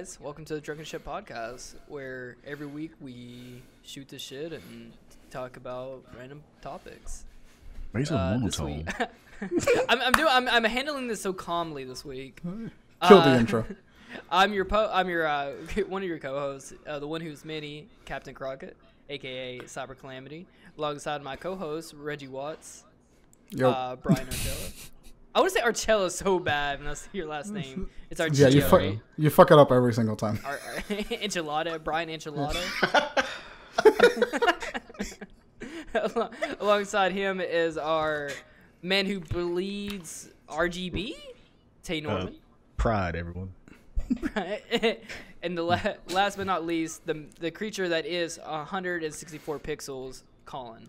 guys, welcome to the Drunken Ship Podcast, where every week we shoot the shit and talk about random topics. This week, I'm handling this so calmly this week. Kill the intro. I'm one of your co-hosts, the one who's Minnie, Captain Crockett, aka CyberCalamity, alongside my co-host Reggie Watts, Bryan Archella. I want to say Archella so bad, and that's your last name. It's Archella. Yeah, you fuck it up every single time. Enchilada, Bryan Enchilada. Alongside him is our man who bleeds RGB, Tay Norman. Pride, everyone. And the last but not least, the creature that is 164 pixels, Colin.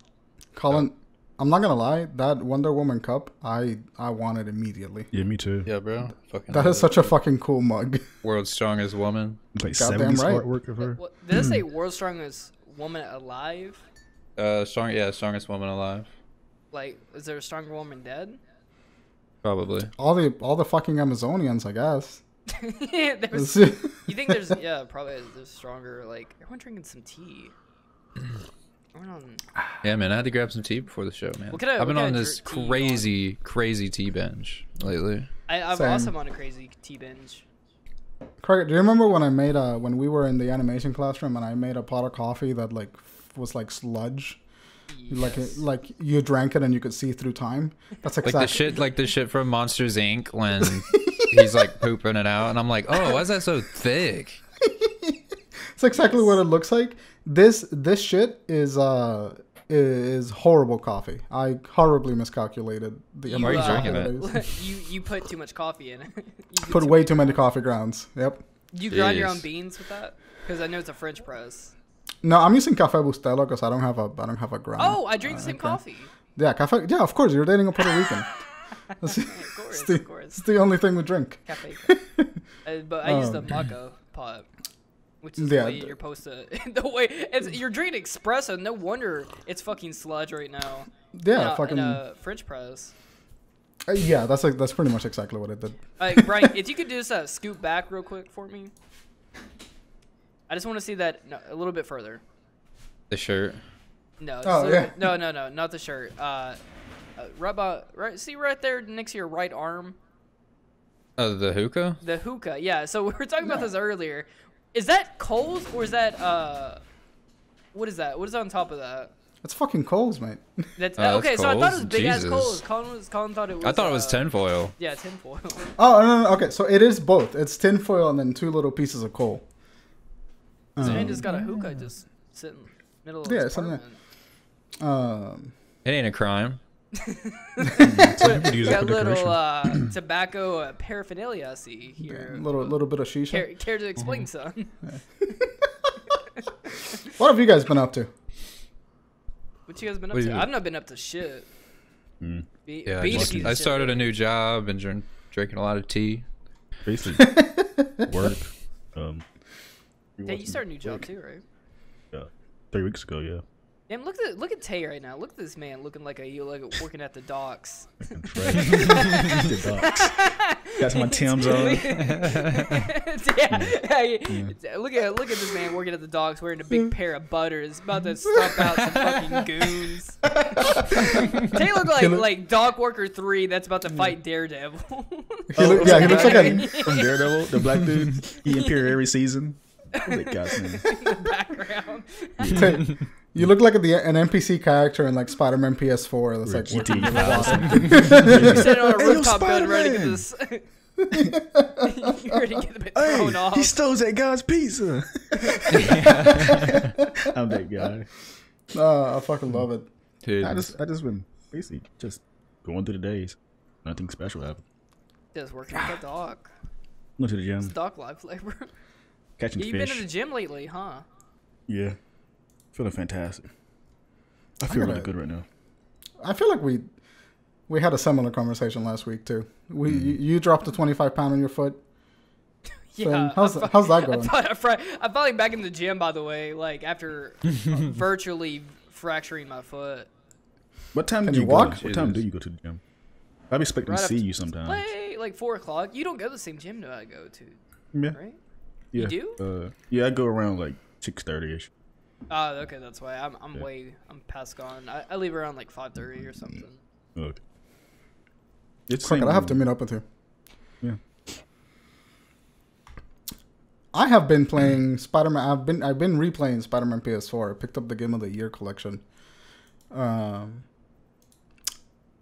Colin, I'm not gonna lie, that Wonder Woman cup, I want it immediately. Yeah, me too. Yeah, bro. That is such a fucking cool mug. World's strongest woman. Like Goddamn 70s right. artwork of her. Did it say world's strongest woman alive? Strongest woman alive. Like, is there a stronger woman dead? Probably. All the fucking Amazonians, I guess. You think there's probably there's stronger, like, everyone drinking some tea. Yeah, man, I had to grab some tea before the show, man. I've been on this crazy tea binge lately. I'm also on a crazy tea binge. Craig, do you remember when I made when we were in the animation classroom and I made a pot of coffee that was like sludge? Yes. Like you drank it and you could see through time. That's exactly like the shit from Monsters Inc. when he's like pooping it out, and I'm like, oh, why is that so thick? It's exactly what it looks like. This shit is horrible coffee. I horribly miscalculated the amount of drinking it. You put too much coffee in it. Put way too many coffee grounds. Yep. You grind your own beans with that? Because I know it's a French press. No, I'm using Café Bustelo because I don't have a grind. Oh, I drink the same coffee. Yeah, cafe. Yeah, of course. You're dating a Puerto Rican. Of course. It's the only thing we drink. Cafe. But I use the maca pot, which is the way you're supposed to. You're drinking espresso. No wonder it's fucking sludge right now. Yeah, in a French press. Yeah, that's pretty much exactly what it did. Bryan, if you could just scoot back real quick for me. I just want to see that a little bit further. The shirt. No. Yeah. No, not the shirt. See right there next to your right arm. Oh, the hookah. The hookah, yeah. So we were talking about this earlier. Is that coals or is that what is that? What is on top of that? It's fucking coals, mate. That's that's okay. So I thought it was big ass Jesus. coals. Colin thought it was. I thought it was tinfoil. Yeah, tinfoil. Oh no. Okay, so it is both. It's tinfoil and then 2 little pieces of coal. So man just got a hookah just sitting in the middle of his apartment. It ain't a crime. Got little tobacco paraphernalia I see here. Little bit of shisha. Care to explain, son? What have you guys been up to? What you guys been up to? I've not been up to shit. I started a new job and drinking a lot of tea. Basically, work. Hey, you started a new job too, right? Yeah, 3 weeks ago. Yeah. Damn, look at Tay right now. Look at this man looking like working at the docks. The docks. Got my Tim's on. Yeah. Look at this man working at the docks wearing a big pair of butters, about to stomp out some fucking goons. Tay look like Dock Worker 3 that's about to fight Daredevil. He looks like from Daredevil, the black dude. He appeared every season. In the background. You look like an NPC character in like Spider-Man PS4. That's like GT. You're sitting on a rooftop gun ready to get this. You're ready to get the bit thrown off. He stole that guy's pizza. I'm that guy. I fucking love it. Dude. I just been basically just going through the days. Nothing special happened. Just working at the dock. Went to the gym. It's dock life labor. Catching You've fish. been in the gym lately, huh? Yeah. Feeling fantastic. I feel really good right now. I feel like we had a similar conversation last week too. You dropped a 25-pound on your foot. Yeah. How's that going? I'm finally back in the gym, by the way. Like after virtually fracturing my foot. What time Can did you you walk? go? What time do you go to the gym? I'm expecting to see you sometimes. Like 4 o'clock. You don't go to the same gym that I go to, Yeah. right? Yeah. You do? Yeah, I go around like 6:30ish. Oh, okay, that's why I'm past gone. I leave around like 5:30 or something. Okay. It's Fuck it, I have to meet up with you. Yeah. I have been playing Spider-Man. I've been replaying Spider-Man PS4. I picked up the Game of the Year collection. And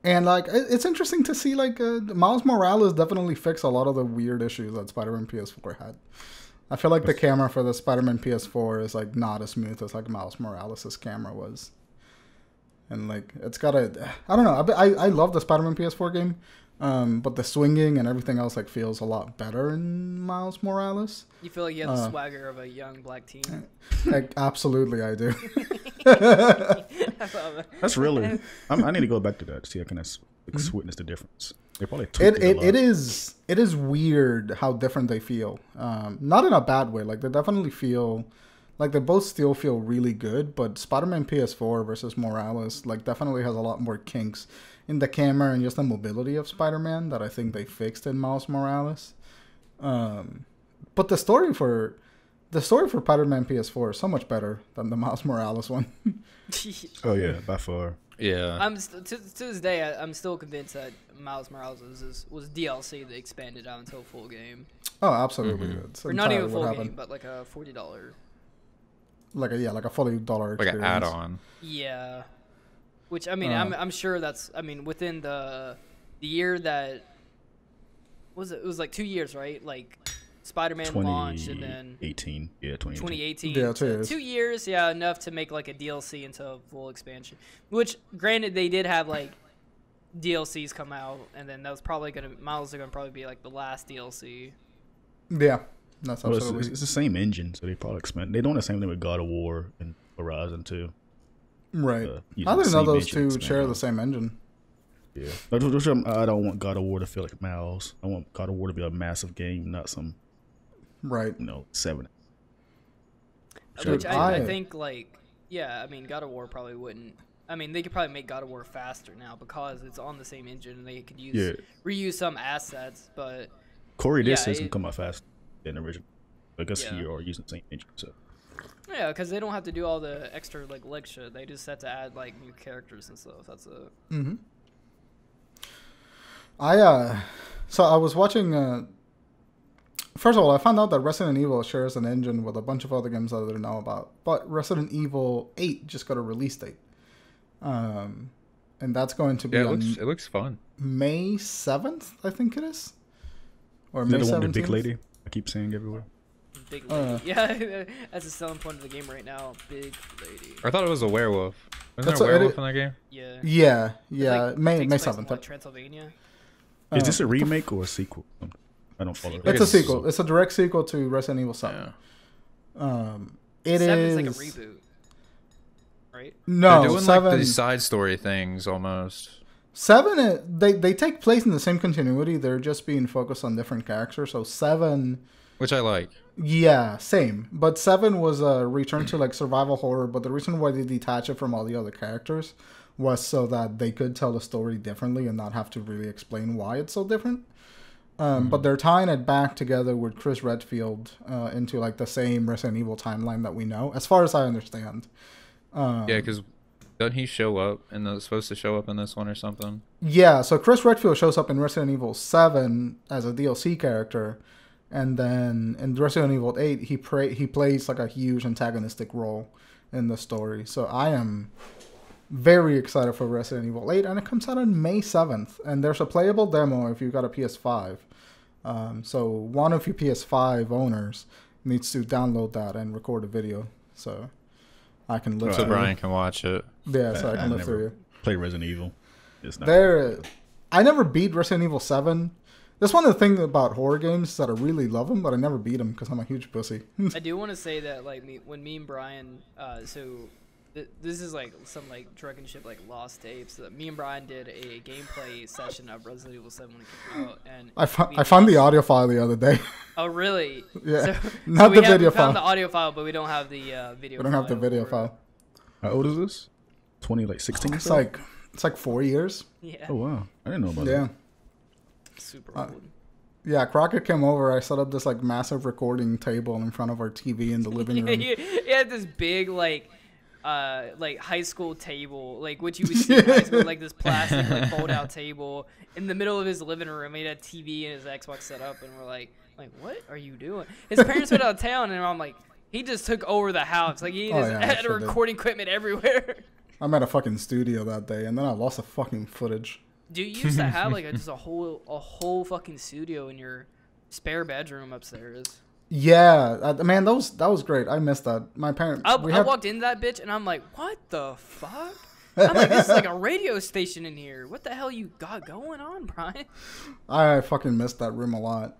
like it's interesting to see like Miles Morales definitely fixed a lot of the weird issues that Spider-Man PS4 had. I feel like the camera for the Spider-Man PS4 is like not as smooth as like Miles Morales' camera was. And like it's got I don't know. I love the Spider-Man PS4 game, but the swinging and everything else like feels a lot better in Miles Morales. You feel like you have the swagger of a young black teen. Like, absolutely, I do. That's really. I need to go back to that to see how can I witness the difference. They probably it is weird how different they feel. Not in a bad way. Like they definitely feel like they both still feel really good. But Spider-Man PS4 versus Morales like definitely has a lot more kinks in the camera and just the mobility of Spider-Man that I think they fixed in Miles Morales. But the story for Spider-Man PS4 is so much better than the Miles Morales one. Oh yeah, by far. Yeah. I'm to this day I'm still convinced that Miles Morales was DLC that expanded out into a full game. Oh, absolutely. It's or not even a full game, but like a $40. Like a $40 like an add-on. Yeah. Which I mean I'm sure that's within the year that it was like 2 years, right? Like Spider-Man launched and then 2018. Yeah, 2018. Yeah, 2 years, yeah, enough to make like a DLC into a full expansion. Which, granted, they did have like DLCs come out, and then that was probably Miles are gonna probably be like the last DLC. Yeah, that's absolutely. It's the same engine, so they probably expand. They doing the same thing with God of War and Horizon too. Right. I didn't know those two share the same engine. Yeah, I don't want God of War to feel like Miles. I want God of War to be a massive game, not some. Right. 7. Which I think, like, yeah, I mean, God of War probably wouldn't. I mean, they could probably make God of War faster now because it's on the same engine and they could reuse some assets, but. Corey did say it's going to come out faster than the original. I guess you are using the same engine, so. Yeah, because they don't have to do all the extra, like, leg shit. They just have to add, like, new characters and stuff. That's it. Mm-hmm. So I was watching. First of all, I found out that Resident Evil shares an engine with a bunch of other games that I didn't know about. But Resident Evil 8 just got a release date. And that's going to be it looks fun. May 7th, I think it is. Or May 17th. Is that the one with the big lady I keep saying everywhere? Big lady. Yeah, that's a selling point of the game right now. Big lady. I thought it was a werewolf. Isn't there a werewolf in that game? Yeah. Yeah. Like, May 7th. In Transylvania. Is this a remake or a sequel? I don't follow. It's a sequel. It's a direct sequel to Resident Evil 7. Yeah. It 7 is like a reboot, right? No, they're doing 7, like these side story things almost. 7, they take place in the same continuity. They're just being focused on different characters. So 7, which I like. Yeah, same. But 7 was a return to like survival horror. But the reason why they detach it from all the other characters was so that they could tell the story differently and not have to really explain why it's so different. But they're tying it back together with Chris Redfield into like the same Resident Evil timeline that we know, as far as I understand. Yeah, because doesn't he show up supposed to show up in this one or something? Yeah, so Chris Redfield shows up in Resident Evil 7 as a DLC character, and then in Resident Evil 8 he plays like a huge antagonistic role in the story. So I am very excited for Resident Evil 8, and it comes out on May 7th, and there's a playable demo if you've got a PS5. So one of you PS5 owners needs to download that and record a video, so I can live through. So Bryan can watch it. Yeah, so I can live through it. Play Resident Evil. It's not. I never beat Resident Evil 7. That's one of the things about horror games that I really love them, but I never beat them because I'm a huge pussy. I do want to say that like when me and Bryan, this is like some like Drunken Ship like lost tapes. Me and Bryan did a gameplay session of Resident Evil 7 when it came out, and I found the audio file the other day. Oh really? Yeah, not the video file. We found the audio file, but we don't have the video. We don't have the video file. How old is this? 16? It's like 4 years. Yeah. Oh wow, I didn't know about that. Super old. Yeah, Crockett came over. I set up this like massive recording table in front of our TV in the living room. He had this big like high school table, like what you would see in high school, like this plastic like fold out table in the middle of his living room. He had a TV and his Xbox set up, and we're like, what are you doing? His parents went out of town, and I'm like, he just took over the house. Like he had a recording equipment everywhere. I'm at a fucking studio that day, and then I lost the fucking footage. Dude, you used to have like just a whole fucking studio in your spare bedroom upstairs. Yeah, man, that was great. I missed that. My parents. I walked into that bitch, and I'm like, what the fuck? I'm like, this is like a radio station in here. What the hell you got going on, Bryan? I fucking missed that room a lot.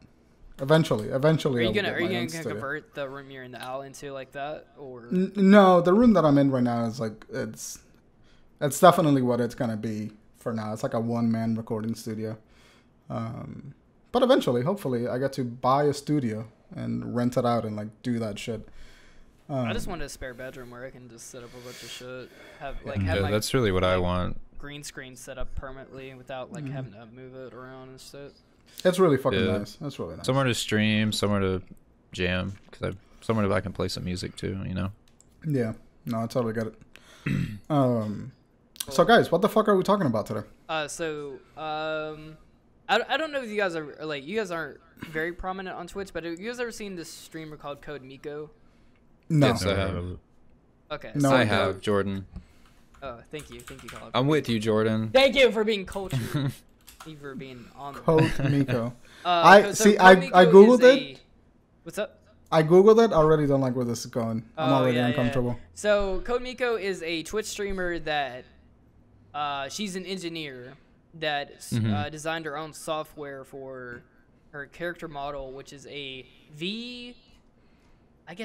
Eventually. Are you gonna convert the room you're in now into like that, or? No, the room that I'm in right now is like it's definitely what it's gonna be for now. It's like a one-man recording studio. But eventually, hopefully, I get to buy a studio and rent it out and like do that shit. I just want a spare bedroom where I can just set up a bunch of shit. That's really what I want. Green screen set up permanently without like having to move it around and shit. It's really fucking nice. That's really nice. Somewhere to stream, somewhere to jam, somewhere I can play some music too. You know. Yeah. No, I totally get it. So guys, what the fuck are we talking about today? I don't know if you guys are like, you guys aren't very prominent on Twitch, but have you guys ever seen this streamer called Code Miko? No. Yes, I have. Okay. No, I have, Jordan. Oh, thank you, Colin. I'm with you, Jordan. Thank you for being cultured. Thank you for being on the Code Miko. I googled it. What's up? I googled it. I already don't like where this is going. I'm already uncomfortable. Yeah. So Code Miko is a Twitch streamer that she's an engineer that designed her own software for her character model, which is a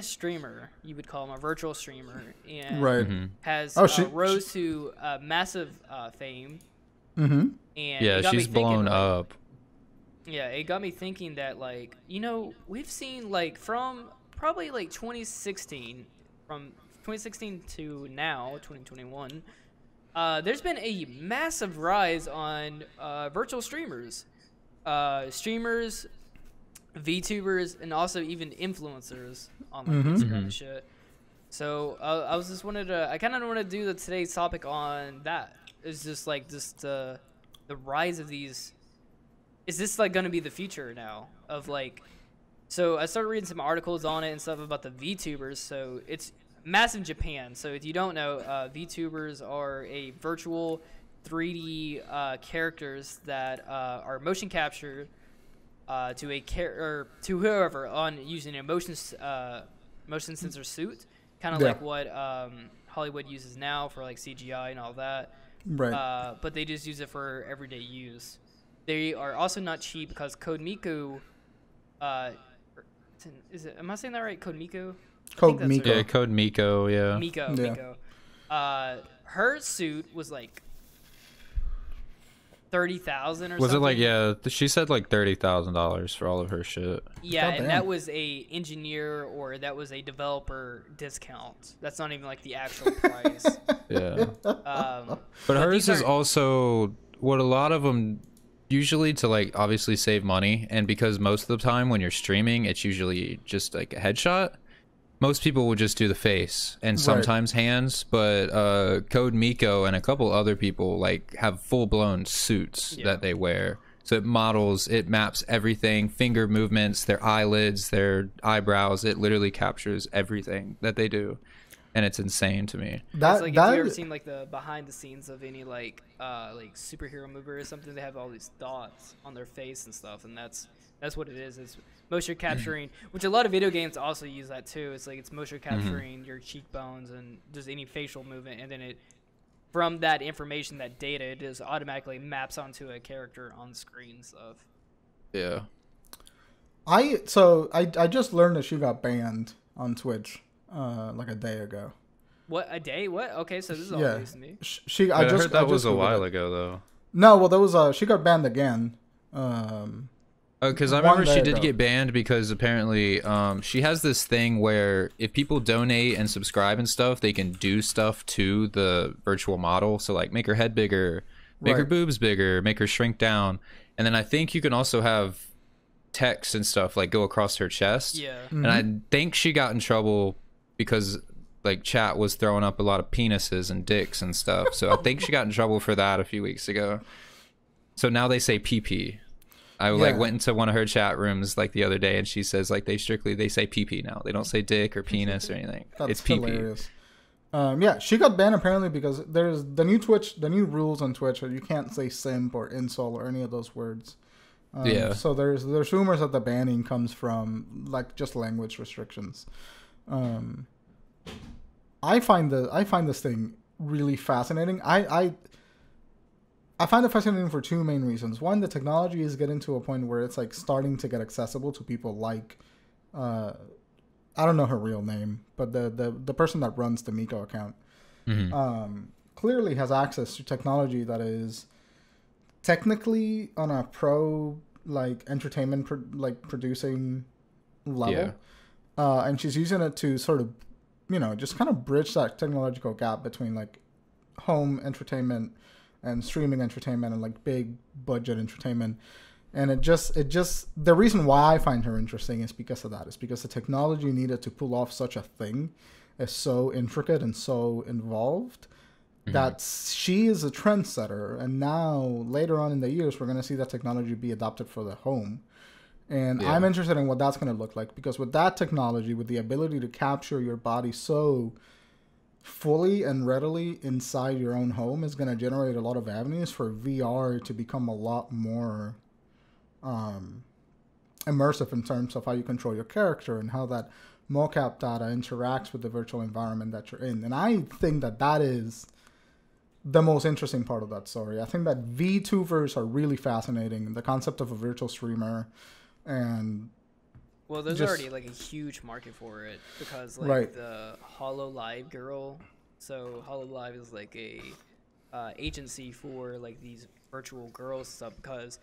streamer. You would call him a virtual streamer, and has rose to massive fame. Mm-hmm. And she's blown up. Yeah, it got me thinking that, like, you know, we've seen, like, from probably, like, 2016 to now, 2021, there's been a massive rise on virtual streamers. Streamers, VTubers, and also even influencers on, like, Instagram and shit. So, I kind of wanted to do today's topic on that. It's just, like, the rise of these... Is this like going to be the future now of like, so I started reading some articles on it and stuff about the VTubers. So it's massive in Japan. So if you don't know, VTubers are a virtual 3D characters that are motion captured to whoever on using a motion sensor suit, kind of like what Hollywood uses now for like CGI and all that. Right. But they just use it for everyday use. They are also not cheap because Code Miko, am I saying that right? Code Miko? Code Miko. Yeah, Code Miko, yeah. Miko. Her suit was like $30,000 or something. Was it like, she said like $30,000 for all of her shit. Yeah, and that was a engineer or that was a developer discount. That's not even like the actual price. Yeah. But hers is also what a lot of them... Usually to like obviously save money, and because most of the time when you're streaming it's usually just like a headshot, most people will just do the face and sometimes hands, but Code Miko and a couple other people like have full-blown suits that they wear, so it maps everything, finger movements, their eyelids, their eyebrows, it literally captures everything that they do. And it's insane to me. It's like if you ever seen like the behind the scenes of any like superhero movie or something, they have all these dots on their face and stuff, and that's what it is. It's motion capturing, which a lot of video games also use that too. It's like it's motion capturing your cheekbones and just any facial movement, and then it from that information, that data, it just automatically maps onto a character on screen and stuff. Yeah. I just learned that she got banned on Twitch. Like a day ago. What, a day? What? Okay, so this is all news to me. I heard that was a while ago, though. No, well, there was she got banned again. Because I remember she did get banned because apparently she has this thing where if people donate and subscribe and stuff, they can do stuff to the virtual model. So like make her head bigger, make her boobs bigger, make her shrink down, and then I think you can also have text and stuff like go across her chest. Yeah. And I think she got in trouble because like chat was throwing up a lot of penises and dicks and stuff. So I think she got in trouble for that a few weeks ago. So now they say PP. I like went into one of her chat rooms like the other day, and she says like they say PP now. They don't say dick or penis or anything. It's PP. Hilarious. Yeah, she got banned apparently because there's the new rules on Twitch are you can't say simp or insult or any of those words. So there's rumors that the banning comes from like just language restrictions. I find this thing really fascinating. I find it fascinating for two main reasons. One, the technology is getting to a point where it's like starting to get accessible to people like I don't know her real name, but the person that runs the Miko account clearly has access to technology that is technically on a pro like entertainment producing level, and she's using it to sort of just kind of bridge that technological gap between like home entertainment and streaming entertainment and like big budget entertainment. And it just the reason why I find her interesting is because of that. It's because the technology needed to pull off such a thing is so intricate and so involved that she is a trendsetter. And now later on in the years, we're going to see that technology be adopted for the home. And I'm interested in what that's going to look like, because with that technology, with the ability to capture your body so fully and readily inside your own home, is going to generate a lot of avenues for VR to become a lot more immersive in terms of how you control your character and how that mocap data interacts with the virtual environment that you're in. And I think that is the most interesting part of that story. I think that VTubers are really fascinating. The concept of a virtual streamer, and well, there's already like a huge market for it because like the HoloLive girl. So HoloLive is like a agency for like these virtual girls stuff, because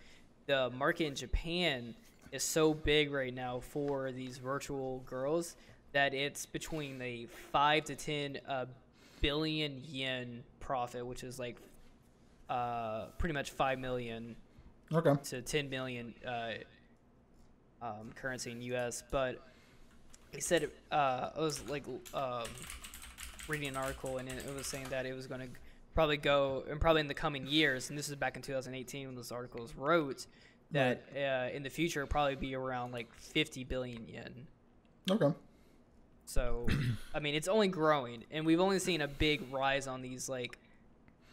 the market in Japan is so big right now for these virtual girls that it's between the 5 to 10 billion yen profit, which is like pretty much 5 million to 10 million currency in US. But he said I was like reading an article, and it was saying that it was going to probably go, and probably in the coming years, and this is back in 2018 when this article was wrote, that in the future it'll probably be around like 50 billion yen. Okay. So, I mean, it's only growing, and we've only seen a big rise on these, like,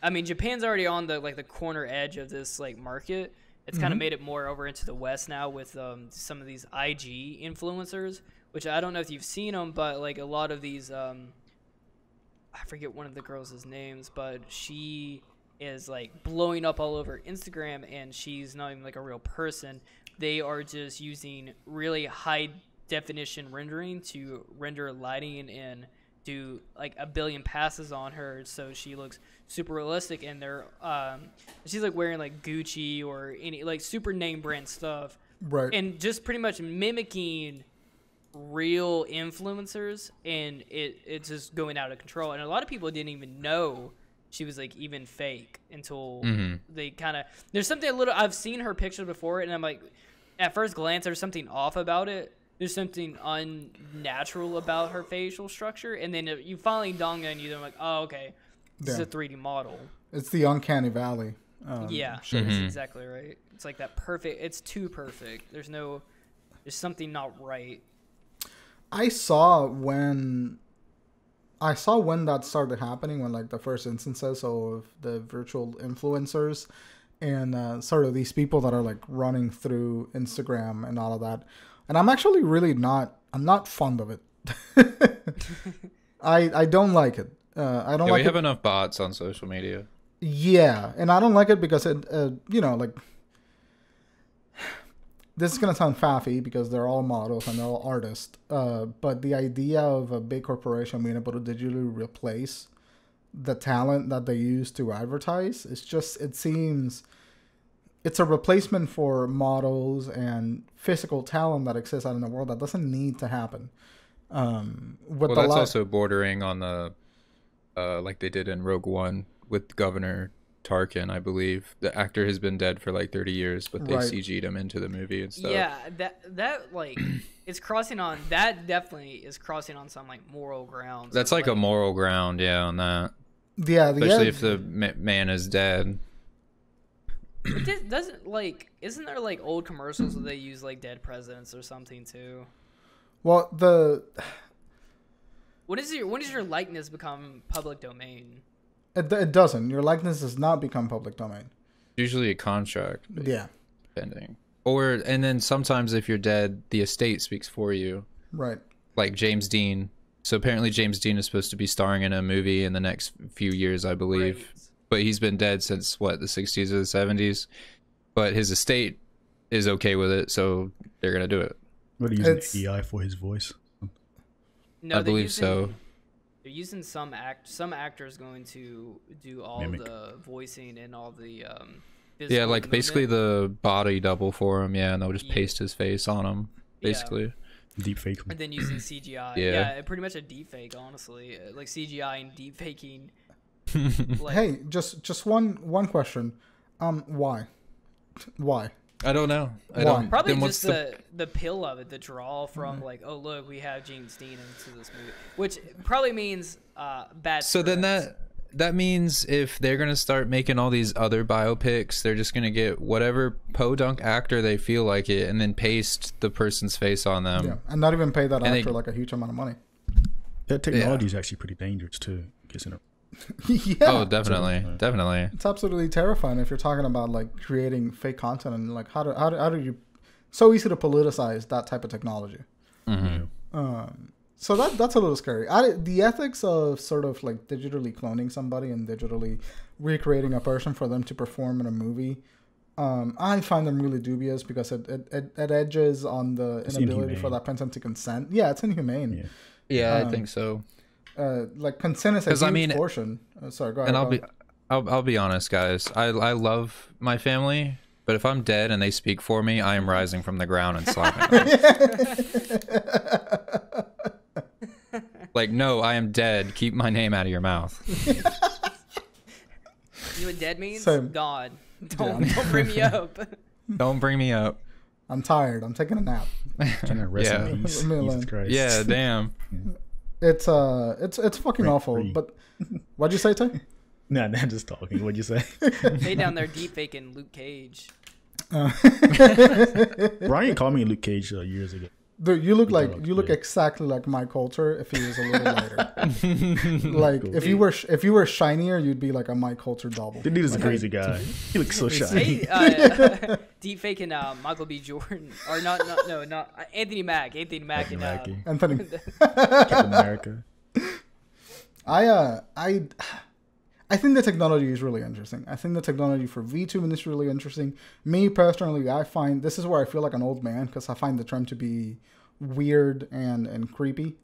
I mean, Japan's already on the, like, the corner edge of this, like, market. It's kind of made it more over into the West now with some of these IG influencers, which I don't know if you've seen them, but, like, a lot of these, I forget one of the girls' names, but she is, like, blowing up all over Instagram, and she's not even, like, a real person. They are just using really high definition rendering to render lighting and do like a billion passes on her, so she looks super realistic. And they're she's like wearing like Gucci or any like super name brand stuff, right? And just pretty much mimicking real influencers, and it's just going out of control. And a lot of people didn't even know she was like even fake until they kind of, there's something a little, I've seen her picture before, and I'm like, at first glance there's something off about it. There's something unnatural about her facial structure, and then you finally dawn on you, they're like, oh, okay, this is a 3D model. It's the uncanny valley. That's exactly right. It's like that perfect, it's too perfect. There's something not right. I saw when that started happening, when like the first instances of the virtual influencers and sort of these people that are like running through Instagram and all of that. And I'm actually really I'm not fond of it. I don't like it. I don't like it. We have enough bots on social media. Yeah, and I don't like it because it, like, this is going to sound faffy because they're all models and they're all artists. But the idea of a big corporation being able to digitally replace the talent that they use to advertise, it seems... It's a replacement for models and physical talent that exists out in the world that doesn't need to happen. Well, that's also bordering on the, like they did in Rogue One with Governor Tarkin, I believe. The actor has been dead for like 30 years, but they CG'd him into the movie and stuff. Yeah, that like it's crossing on that definitely is crossing on some like moral grounds. That's like a moral ground, yeah, on that. Yeah, especially if the man is dead. It doesn't like isn't there like old commercials where they use like dead presidents or something too? Well, when does your likeness become public domain? It doesn't. Your likeness does not become public domain. Usually a contract. Yeah. Depending. And then sometimes if you're dead, the estate speaks for you. Right. Like James Dean. So apparently James Dean is supposed to be starring in a movie in the next few years, I believe. Right. But he's been dead since, what, the 60s or the 70s? But his estate is okay with it, so they're going to do it. What, are you using AI for his voice? No, I believe so. They're using some actors going to do all the voicing and all the yeah, like movement. Basically the body double for him, yeah, and they'll just paste his face on him, basically. Yeah. Deep fake. And then using CGI. Yeah, pretty much a deep fake, honestly. Like CGI and deep faking. Like, hey, just one question. Why? I don't know. Probably just the pill of it, the draw from like, oh look, we have James Dean into this movie, which probably means bad. So then that means if they're gonna start making all these other biopics, they're just gonna get whatever podunk actor they feel like it, and then paste the person's face on them. Yeah, and not even pay that actor like a huge amount of money. That technology is actually pretty dangerous too. Yeah. Oh, definitely. It's absolutely terrifying if you're talking about like creating fake content and like how do you so easy to politicize that type of technology. Mm-hmm. So that's a little scary. The ethics of sort of like digitally cloning somebody and digitally recreating a person for them to perform in a movie, I find them really dubious because it edges on the inability for that person to consent. Yeah, it's inhumane. Yeah, I think so. Like consent is a huge portion. Sorry, go ahead. And I'll be honest, guys. I love my family, but if I'm dead and they speak for me, I am rising from the ground and slapping them. Like, no, I am dead. Keep my name out of your mouth. You know what dead means? Same. God. Don't bring me up. Don't bring me up. I'm tired. I'm taking a nap. Yeah. Jesus Christ. Yeah, damn. It's fucking awful. But what'd you say, Tay? Nah, just talking. What'd you say? They down there deep faking Luke Cage. Bryan called me Luke Cage years ago. Dude, you look exactly like Mike Coulter if he was a little lighter. Like cool. if you were shinier, you'd be like a Mike Coulter double. The dude is a crazy guy. He looks so shiny. Deep faking Michael B. Jordan or not Anthony Mack. Anthony Captain America. I think the technology is really interesting. I think the technology for VTubing is really interesting. Me personally, I find this is where I feel like an old man because I find the term to be weird and creepy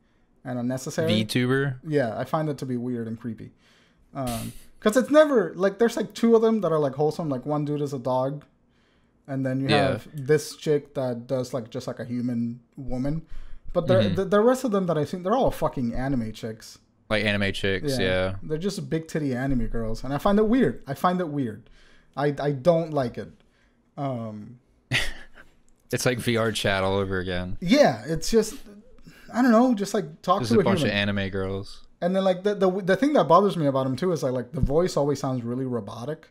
and unnecessary. VTuber? Yeah, I find it to be weird and creepy. Because it's never like there's like two of them that are like wholesome. Like one dude is a dog, and then you have this chick that does like just like a human woman. But the rest of them that I've seen, they're all fucking anime chicks. Like anime chicks, yeah. They're just big titty anime girls, and I find it weird. I don't like it. It's like VR chat all over again. Yeah, it's just I don't know, just like talk just to a bunch human. of anime girls. And then like the thing that bothers me about them too is like the voice always sounds really robotic.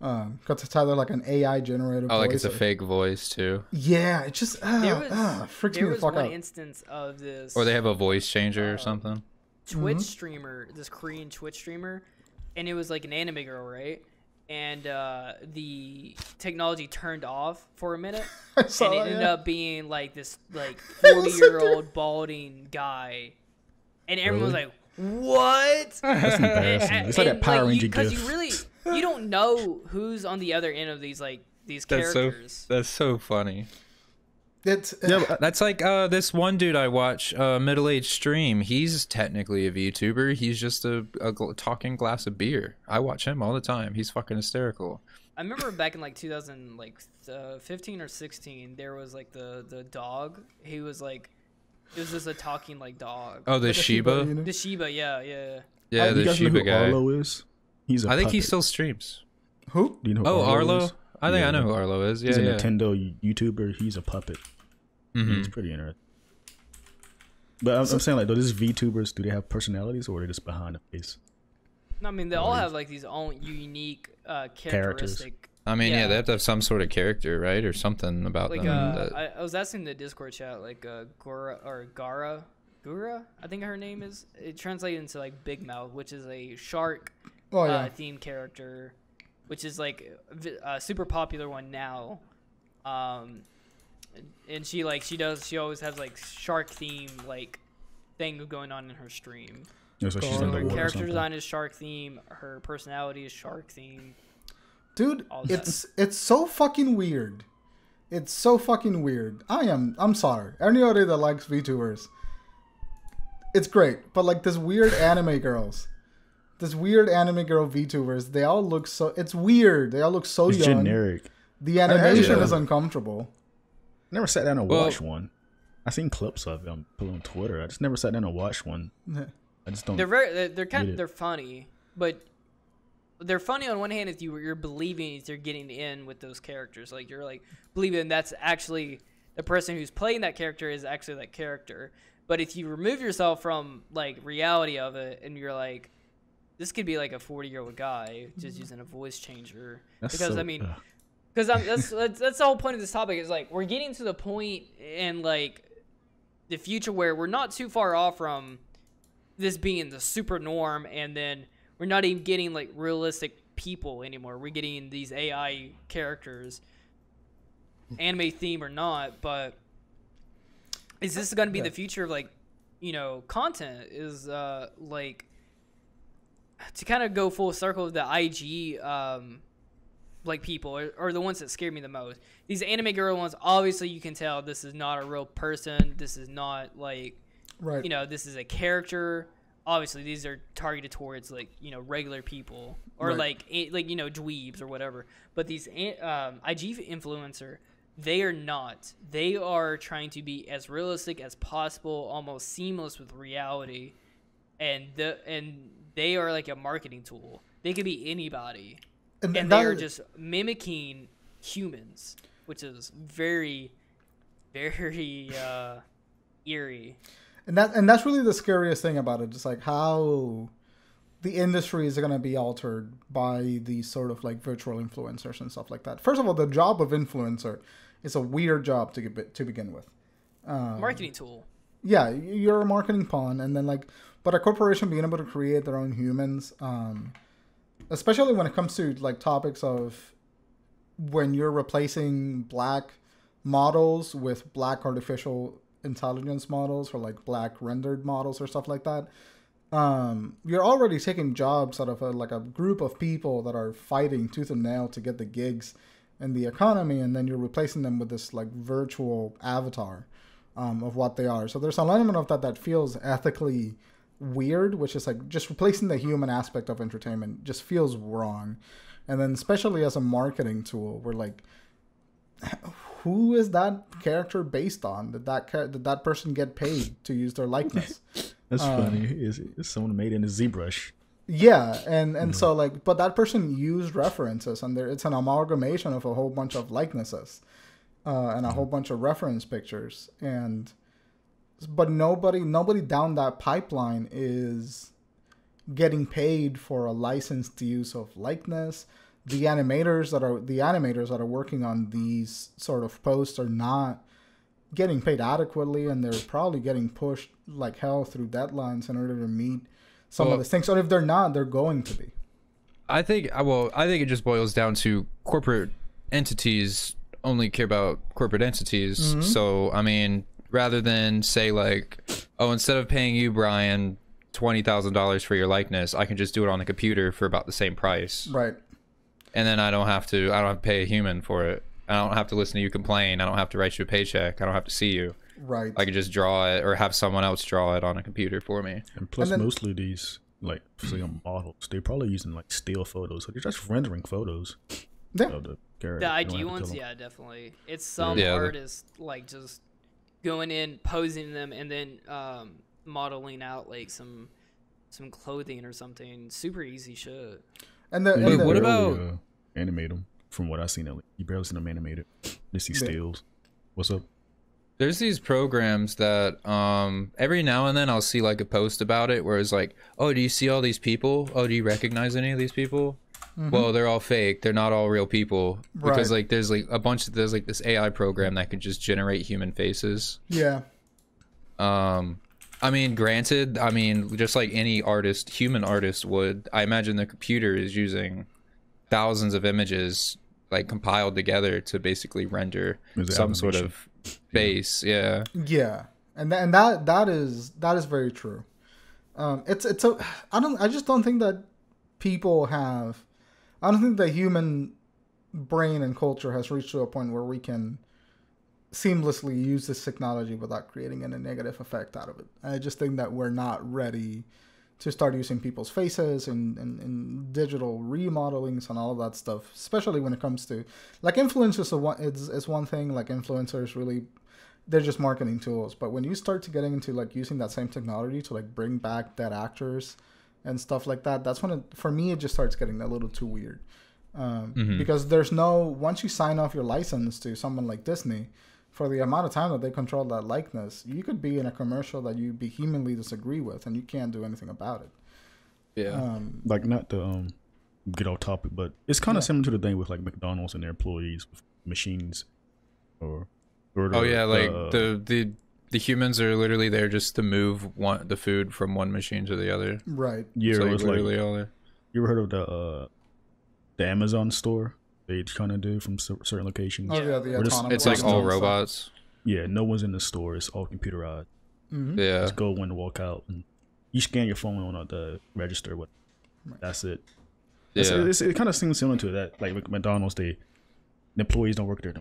Because it's either like an AI generated voice. Oh, like it's a fake voice too. Yeah, it just freaks me the fuck out. There was one instance of this. Or they have a voice changer or something. Twitch streamer, this Korean Twitch streamer, and it was like an anime girl, right? And the technology turned off for a minute, and it ended up being like this like 40-year-old balding guy, and everyone was like, "What?" That's embarrassing. It's like that Power Ranger because you don't know who's on the other end of these characters. That's so funny. That's like this one dude I watch, middle-aged stream. He's technically a VTuber. He's just a talking glass of beer. I watch him all the time. He's fucking hysterical. I remember back in like 2015 or 16, there was like the dog. He was like, it was just a talking like dog. Oh, the Shiba. The Shiba, yeah. Yeah, the Shiba guy. Arlo is? I think he still streams. Who? Do you know who Oh, Arlo? is? I think Yeah, I know who Arlo is. Yeah, he's a yeah. Nintendo YouTuber. He's a puppet. He's pretty interesting. But I'm saying, like, do these VTubers, do they have personalities, or are they just behind the face? No, I mean, they all have like these own unique characteristic. I mean, yeah, they have to have some sort of character, right, or something about Like, them. I was asking the Discord chat, like, Gura, I think her name is. It translates into like Big Mouth, which is a shark themed character, which is like a super popular one now. And she always has like shark theme like thing going on in her stream. Yeah, so she's Her character design is shark theme. Her personality is shark theme. Dude, it's so fucking weird. It's so fucking weird. I'm sorry. Anybody that likes VTubers, it's great. But like this weird anime girl VTubers, they all look so. It's weird. They all look so young. Generic. The animation is uncomfortable. Never sat down and watched one. I seen clips of them put on Twitter. I just never sat down and watched one. I just don't. They're funny, but they're funny on one hand if you're believing they're getting in with those characters. Like you're like believing that's actually the person who's playing that character is actually that character. But if you remove yourself from like reality of it and you're like, this could be like a 40-year-old guy just using a voice changer. That's the whole point of this topic is like we're getting to the point in like the future where we're not too far off from this being the super norm, and then we're not even getting like realistic people anymore. We're getting these AI characters, anime theme or not. But is this going to be the future of like, content? Is like to kind of go full circle of the IG like people are the ones that scare me the most. These anime girl ones, obviously you can tell this is not a real person. This is not like, this is a character. Obviously these are targeted towards like, regular people or like dweebs or whatever. But these IG influencer, they are not. They are trying to be as realistic as possible, almost seamless with reality. And they are like a marketing tool. They could be anybody. And they are just mimicking humans, which is very, very eerie. And that's really the scariest thing about it, just like how the industry is going to be altered by these sort of like virtual influencers and stuff like that. First of all, the job of influencer is a weird job to begin with. Marketing tool. Yeah, you're a marketing pawn, and then but a corporation being able to create their own humans. Especially when it comes to like topics of when you're replacing black models with black artificial intelligence models or like black rendered models or stuff like that. You're already taking jobs out of a group of people that are fighting tooth and nail to get the gigs in the economy, and then you're replacing them with this like virtual avatar of what they are. So there's an element of that feels ethically weird, which is like just replacing the human aspect of entertainment just feels wrong. And then especially as a marketing tool, we're like, who is that character based on? Did that person get paid to use their likeness? That's funny. Is someone made in a ZBrush? Yeah, and so like, but that person used references, and it's an amalgamation of a whole bunch of likenesses and a whole bunch of reference pictures, but nobody down that pipeline is getting paid for a licensed use of likeness. The animators that are working on these sort of posts are not getting paid adequately, and they're probably getting pushed like hell through deadlines in order to meet some of these things. Or if they're not, they're going to be. I think it just boils down to corporate entities only care about corporate entities. Mm-hmm. So I mean, rather than say like, oh, instead of paying you, Bryan, $20,000 for your likeness, I can just do it on the computer for about the same price. Right. And then I don't have to pay a human for it. I don't have to listen to you complain. I don't have to write you a paycheck. I don't have to see you. Right. I can just draw it or have someone else draw it on a computer for me. And plus, mostly these like models, they're probably using like still photos. So they're just rendering photos. Yeah. Of the character. The IG ones, yeah, definitely. It's some artists like just going in, posing them, and then modeling out like some some clothing or something. Super easy shit. And what about animate them. From what I've seen, you barely see them animated. Just see stills. What's up? There's these programs that every now and then I'll see like a post about it where it's like, oh, do you see all these people? Oh, do you recognize any of these people? Well, they're all fake. They're not all real people. Because like there's like there's like this AI program that can just generate human faces. Yeah. I mean, granted, just like any artist, human artist would, I imagine the computer is using thousands of images like compiled together to basically render some sort of face. Yeah. And that is very true. I just don't think that I don't think the human brain and culture has reached to a point where we can seamlessly use this technology without creating any negative effect out of it. I just think that we're not ready to start using people's faces and digital remodelings and all of that stuff, especially when it comes to like influencers is one thing. Like influencers really, they're just marketing tools. But when you start to getting into like using that same technology to like bring back dead actors and stuff like that, that's when for me it just starts getting a little too weird. Because once you sign off your license to someone like Disney, for the amount of time that they control that likeness, you could be in a commercial that you vehemently disagree with and you can't do anything about it. Yeah. Like not to get off topic, but it's kind of similar to the thing with like McDonald's and their employees with machines the humans are literally there just to move the food from one machine to the other. Right. Yeah. So it was literally like, all there. You ever heard of the Amazon store? They kind of do from certain locations. Oh yeah, the autonomous. It's like all robots. Yeah, no one's in the store. It's all computerized. Yeah. Just go when to walk out, and you scan your phone on the register. That's it. Yeah. It kind of seems similar to that. Like with McDonald's, the employees don't work there,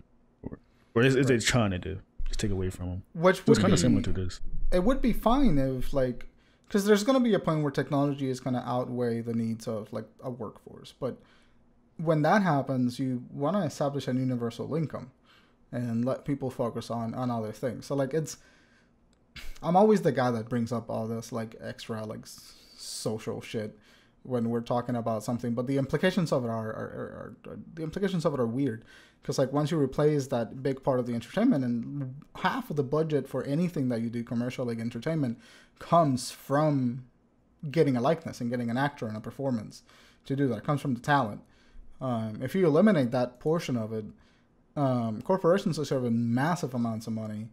or is they trying to do? Just take away from them. Which it's kind of similar to this. It would be fine if because there's going to be a point where technology is going to outweigh the needs of like a workforce, but when that happens, you want to establish an universal income and let people focus on other things. So like I'm always the guy that brings up all this like extra like social shit when we're talking about something, but the implications of it are weird, because like once you replace that big part of the entertainment, and half of the budget for anything that you do commercial like entertainment comes from getting a likeness and getting an actor and a performance to do that. It comes from the talent. If you eliminate that portion of it, corporations are saving massive amounts of money.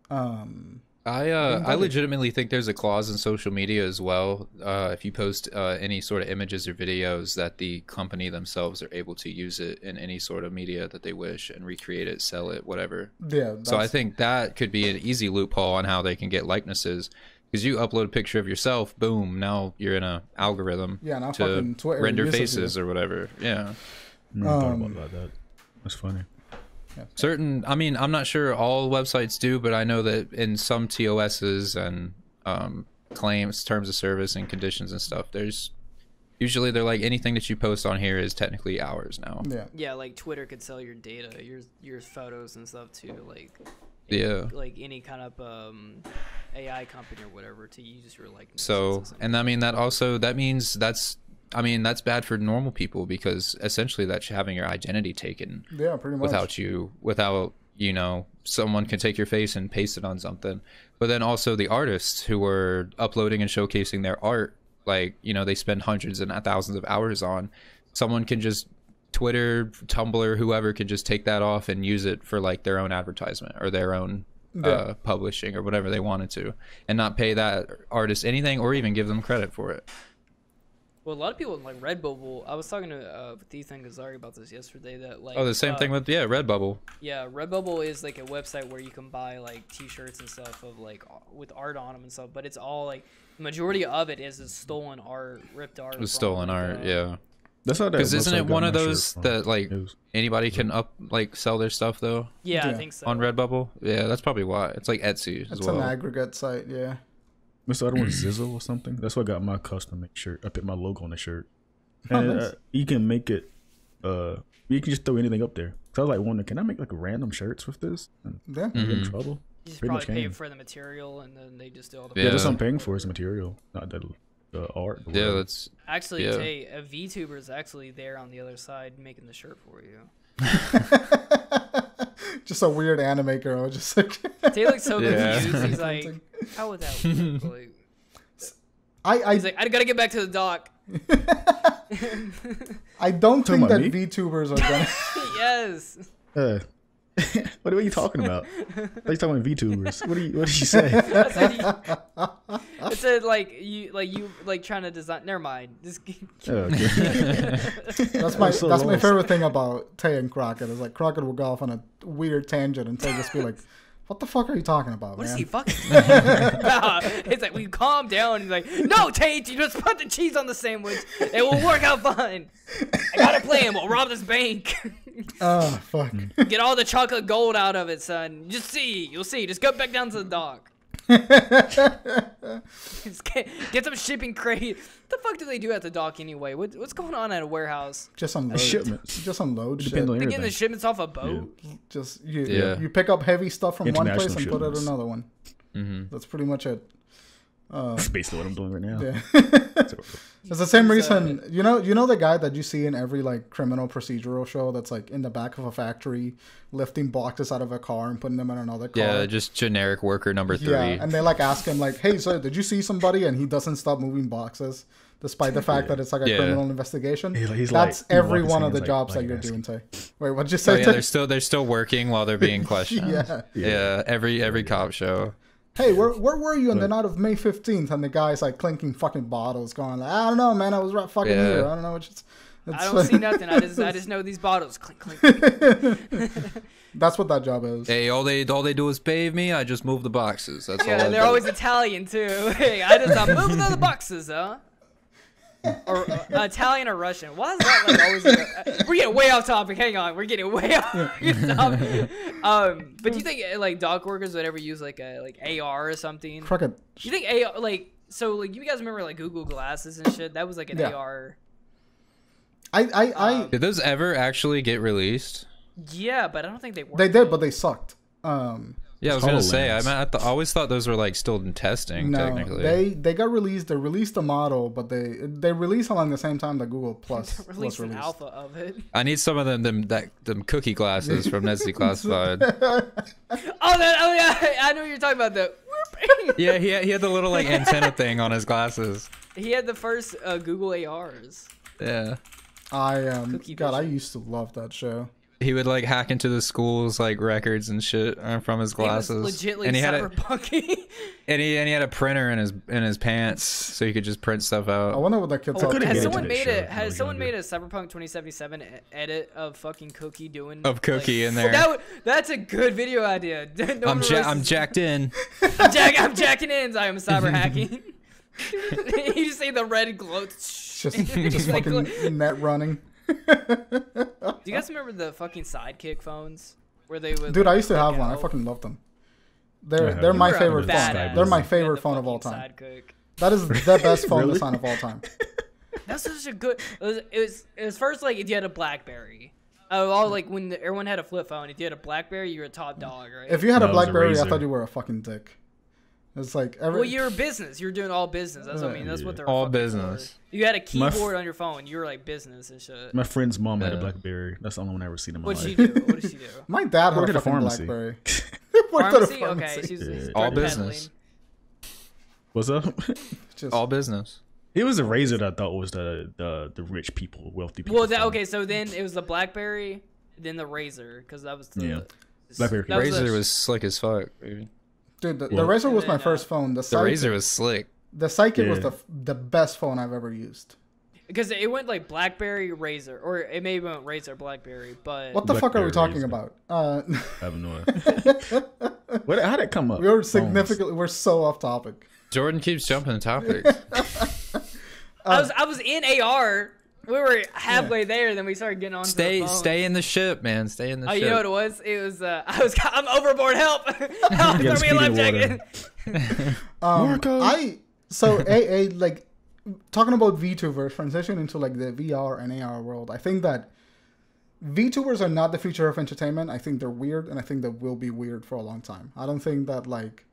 I legitimately think there's a clause in social media as well. If you post any sort of images or videos, that the company themselves are able to use it in any sort of media that they wish and recreate it, sell it, whatever. Yeah. So I think that could be an easy loophole on how they can get likenesses. Because you upload a picture of yourself, boom, now you're in a algorithm to render faces or whatever. Yeah. Never thought about that. That's funny. Yeah. I'm not sure all websites do, but I know that in some TOSs and claims, terms of service and conditions and stuff, usually they're like, anything that you post on here is technically ours now. Yeah, like Twitter could sell your data, your photos and stuff too, like like any kind of AI company or whatever to use your likeness. So, and that means that's bad for normal people, because essentially that's having your identity taken. Yeah, pretty much. Without someone can take your face and paste it on something. But then also the artists who are uploading and showcasing their art, like, they spend hundreds and thousands of hours on, someone can just Twitter, Tumblr, whoever can just take that off and use it for like their own advertisement or their own publishing or whatever they wanted to, and not pay that artist anything or even give them credit for it. Well, a lot of people like Redbubble. I was talking to Ethan Gazari about this yesterday. That like the same thing with Redbubble. Yeah, Redbubble is like a website where you can buy like T-shirts and stuff of like with art on them and stuff. But it's all like the majority of it is stolen art, ripped art. It's stolen art, yeah. That's how that. Because isn't it one of those that like anybody can sell their stuff though? Yeah, I think so. On Redbubble, yeah, that's probably why. It's like Etsy as well. It's an aggregate site, yeah. What's the other one? Zizzle or something? That's what I got my custom made shirt. I put my logo on the shirt. And nice. You can make it. You can just throw anything up there. So I was like wondering, can I make like random shirts with this? And get in trouble. You just probably pay for the material, and then they just do all the. Yeah, that's what I'm paying for is material, not that the art. Yeah, that's actually Tay, a VTuber is actually there on the other side making the shirt for you. Just a weird anime girl, just like Tay looks so confused. He's like, how would that work? Like, he's like, I gotta get back to the dock. I don't think that VTubers are gonna. Yes. What are you talking about? Are you talking about VTubers? What did you say? It said like you trying to design. Never mind. Just Okay. That's my favorite thing about Tay and Crockett is like Crockett will go off on a weird tangent and Tay just be like, "What the fuck are you talking about, what man?" Is he fucking about? It's like, we calm down. He's like, no, Tate, you just put the cheese on the sandwich. It will work out fine. I got a plan. We'll rob this bank. Oh, fuck. Get all the chocolate gold out of it, son. You'll see. Just go back down to the dock. Just get some shipping crate. What the fuck do they do at the dock anyway? What's going on at a warehouse? Just unload shipments. Just unload shit. Depends on They're getting the shipments off a boat. Yeah. Just you pick up heavy stuff from one place and put it in another one. Mm-hmm. That's pretty much it. That's basically what I'm doing right now. Yeah. It's the same reason. You know the guy that you see in every like criminal procedural show that's like in the back of a factory lifting boxes out of a car and putting them in another car. Yeah, just generic worker number 3. Yeah, and they like ask him like, "Hey, sir, did you see somebody?" And he doesn't stop moving boxes, despite the fact that it's like a criminal investigation. That's every one of the jobs that you're doing. Tay. Wait, what'd you say? Oh, yeah, they're still working while they're being questioned. Yeah. Every cop show. Hey, where were you on the night of May 15th? And the guy's like clinking fucking bottles, going like, "I don't know, man. I was right fucking here. I don't know what I don't see nothing. I just know these bottles clink clink." That's what that job is. Hey, all they do is bathe me. I just move the boxes. That's all. Yeah, they're always Italian too. Hey, I'm moving the boxes, huh? Or Italian or Russian. Why is that like always? We're getting way off topic. Hang on, we're getting way off topic. But do you think like dock workers would ever use like AR or something? Crockett. Do you think AR like you guys remember like Google Glasses and shit? That was like an AR. Did those ever actually get released? Yeah, but I don't think they worked. They did, but they sucked. Yeah, I was gonna say. I always thought those were like still in testing. No, technically, they got released. They released a model, but they released along the same time that Google Plus was released. An alpha of it. I need some of them cookie glasses from Nestle Classified. Oh yeah, I know what you're talking about. Yeah, he had the little like antenna thing on his glasses. He had the first Google ARs. Yeah. I used to love that show. He would like hack into the school's like records and shit from his glasses. And he had and he had a printer in his pants, so he could just print stuff out. I wonder what that kid's up to. Has someone made a Cyberpunk 2077 edit of fucking Cookie doing Cookie in there? That's a good video idea. I'm jacked in. I'm jacking in. I am cyber hacking. You just see the red glow. Just fucking net running. Do you guys remember the fucking Sidekick phones where they would? Dude, I used to have one. I fucking loved them. They're my favorite phone. They're my favorite phone of all time. Sidekick. That is the best phone design of all time. That's such a good. It was first like if you had a BlackBerry. Oh, like when everyone had a flip phone. If you had a BlackBerry, you were a top dog, right? If you had a BlackBerry, I thought you were a fucking dick. It's like well, you're a business. You're doing all business. That's what I mean. That's what they're all business. For. You had a keyboard on your phone. You were like business and shit. My friend's mom had a BlackBerry. That's the only one I ever seen in my life. What did she do? My dad worked had at a pharmacy. BlackBerry. Pharmacy? Okay, she's all business. What's up? All business. It was a Razor that I thought was the rich people, wealthy people. Well, okay, so then it was the BlackBerry, then the Razor, because that was the BlackBerry. Razor was slick as fuck, baby. Dude, the Razor was my first phone. The Razor was slick. The Sidekick was the best phone I've ever used. Because it went like BlackBerry, Razor, or it may have went Razor, BlackBerry, but... What the fuck are we talking about? I have no idea. How'd it come up? We're so off topic. Jordan keeps jumping topics. I was in AR. We were halfway there, then we started getting on. Stay in the ship, man. Stay in the ship. You know what it was? It was I'm overboard. Help! Help! Throw me a life jacket. Like talking about VTubers transition into like the VR and AR world. I think that VTubers are not the future of entertainment. I think they're weird, and I think they will be weird for a long time. I don't think that like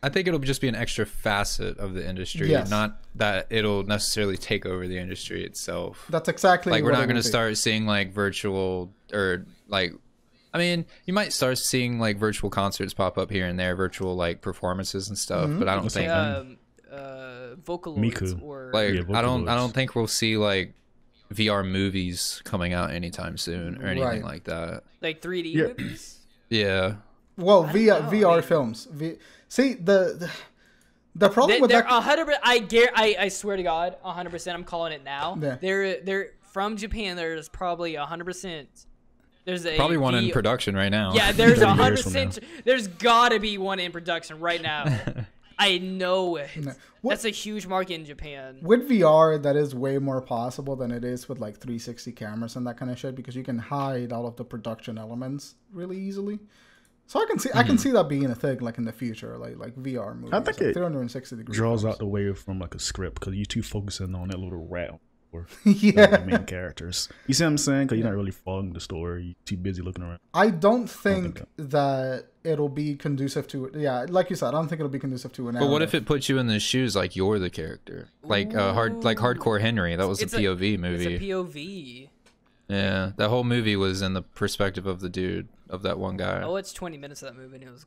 I think it'll just be an extra facet of the industry, not that it'll necessarily take over the industry itself. That's exactly like we're not going to start seeing like virtual or like, I mean, you might start seeing like virtual concerts pop up here and there, virtual like performances and stuff, but I don't think Vocaloids or like I don't think we'll see like VR movies coming out anytime soon or anything like that. Like 3D movies? Yeah. Well, VR films. See the problem with they're that 100%. I swear to God, 100%. I'm calling it now. Yeah. They're from Japan. There's probably 100%. There's probably one in production right now. Yeah, there's 100%. There's gotta be one in production right now. I know it. That's a huge market in Japan. With VR, that is way more possible than it is with like 360 cameras and that kind of shit, because you can hide all of the production elements really easily. So I can see that being a thing like in the future, like VR movies. I think like it 360 degree draws films. out the way from like a script because you're too focusing on that little rat or the main characters. You see what I'm saying? Because you're not really following the story. You're too busy looking around. I don't think that it'll be conducive to it. Yeah, like you said, I don't think it'll be conducive to an. But what if it puts you in the shoes like you're the character, like Hardcore Henry? That was a POV movie. It's a POV. Yeah, that whole movie was in the perspective of the dude, of that one guy. Oh, it's 20 minutes of that movie and it was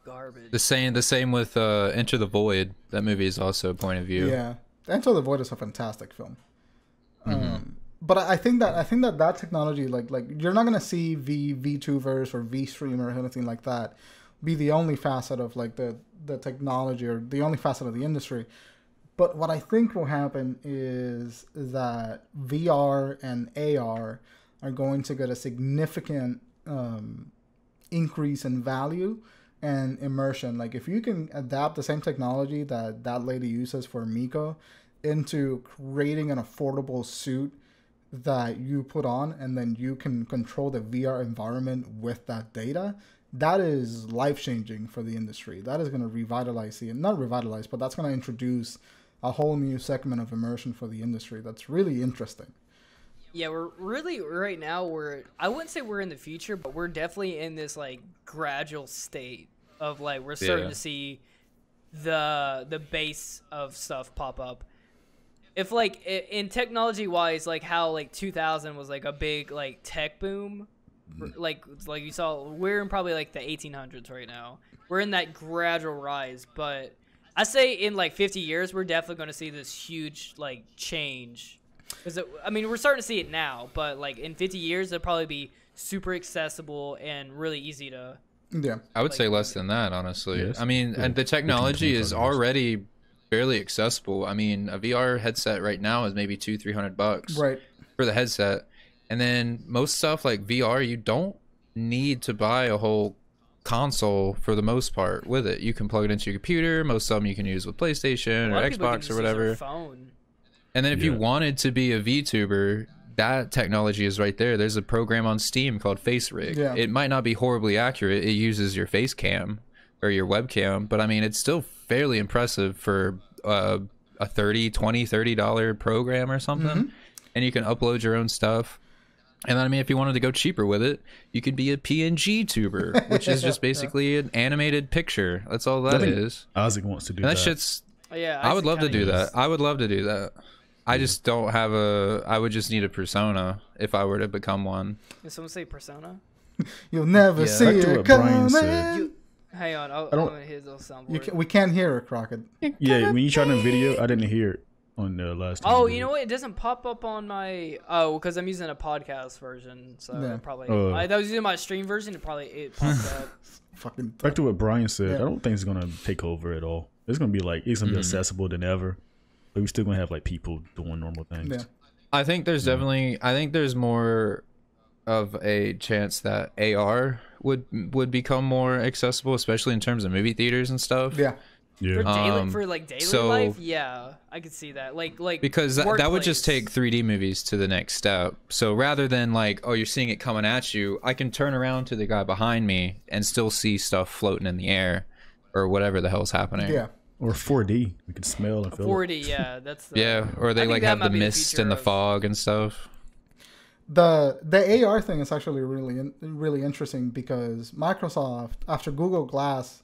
garbage. The same with Enter the Void. That movie is also a point of view. Yeah, Enter the Void is a fantastic film. But I think that technology, like you're not gonna see VTubers or V-streamer or anything like that be the only facet of like the technology or the only facet of the industry. But what I think will happen is that VR and AR are going to get a significant increase in value and immersion. Like if you can adapt the same technology that lady uses for Miko into creating an affordable suit that you put on, and then you can control the VR environment with that data, that is life-changing for the industry. That is going to revitalize not revitalize, but that's going to introduce a whole new segment of immersion for the industry. That's really interesting. Yeah, we're really right now I wouldn't say we're in the future, but we're definitely in this like gradual state of like we're starting to see the base of stuff pop up. If like in technology wise, like how like 2000 was like a big like tech boom, like you saw, we're in probably like the 1800s right now. We're in that gradual rise, but I say in like 50 years, we're definitely going to see this huge like change. I mean, we're starting to see it now, but like in 50 years, it'll probably be super accessible and really easy to. Yeah, I would say less than that, honestly. Yes. I mean, and the technology is already fairly accessible. I mean, a VR headset right now is maybe $200-300 right for the headset, and then most stuff like VR, you don't need to buy a whole console for the most part with it. You can plug it into your computer. Most of them you can use with PlayStation or Xbox or whatever. Phone. And then if you wanted to be a VTuber, that technology is right there. There's a program on Steam called FaceRig. Yeah. It might not be horribly accurate. It uses your face cam or your webcam, but I mean, it's still fairly impressive for a $30 program or something. And you can upload your own stuff. And then, I mean, if you wanted to go cheaper with it, you could be a PNG tuber, which is just basically an animated picture. That's all that is. Isaac wants to do that. That shit's... Yeah, I would love to do that. I would love to do that. I just don't have I would just need a persona if I were to become one. Did someone say persona? You'll never see it coming. Hang on, I don't hear those soundboard. We can't hear it, Crockett. Yeah, when you tried the video, I didn't hear it on the last time. Oh, you know what? It doesn't pop up on my... Oh, because I'm using a podcast version, so it probably... I was using my stream version, it popped up. Fucking back to what Bryan said, I don't think it's going to take over at all. It's going to be like, it's going to be accessible than ever. But we're still going to have like people doing normal things. Yeah. I think there's definitely... I think there's more of a chance that AR would become more accessible, especially in terms of movie theaters and stuff. Yeah. Yeah. For daily life, yeah, I could see that. Like because that would just take 3D movies to the next step. So rather than like, oh, you're seeing it coming at you, I can turn around to the guy behind me and still see stuff floating in the air or whatever the hell's happening. Yeah. Or 4D, we can smell and feel 4D, yeah, that's or they like have the mist and the fog and stuff. The AR thing is actually really interesting because Microsoft, after Google Glass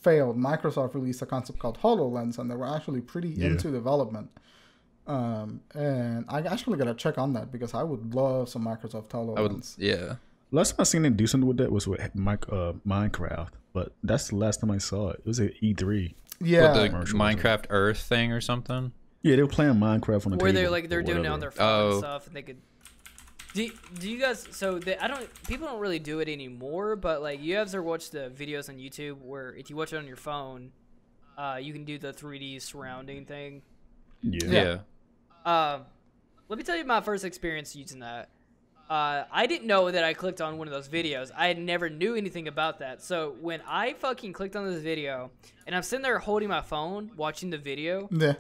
failed, Microsoft released a concept called HoloLens, and they were actually pretty into development. And I actually got to check on that because I would love some Microsoft HoloLens. Last time I seen it do something with that was with Minecraft, but that's the last time I saw it. It was at E3. Yeah, the Minecraft Earth thing or something. Yeah, they were playing Minecraft on the table. Where they're doing it on their phone and stuff, and they could. Do you guys? So people don't really do it anymore, but like you guys ever watch the videos on YouTube where if you watch it on your phone, you can do the 3D surrounding thing. Yeah. Let me tell you my first experience using that. I didn't know that I clicked on one of those videos. I never knew anything about that. So when I fucking clicked on this video, and I'm sitting there holding my phone, watching the video, and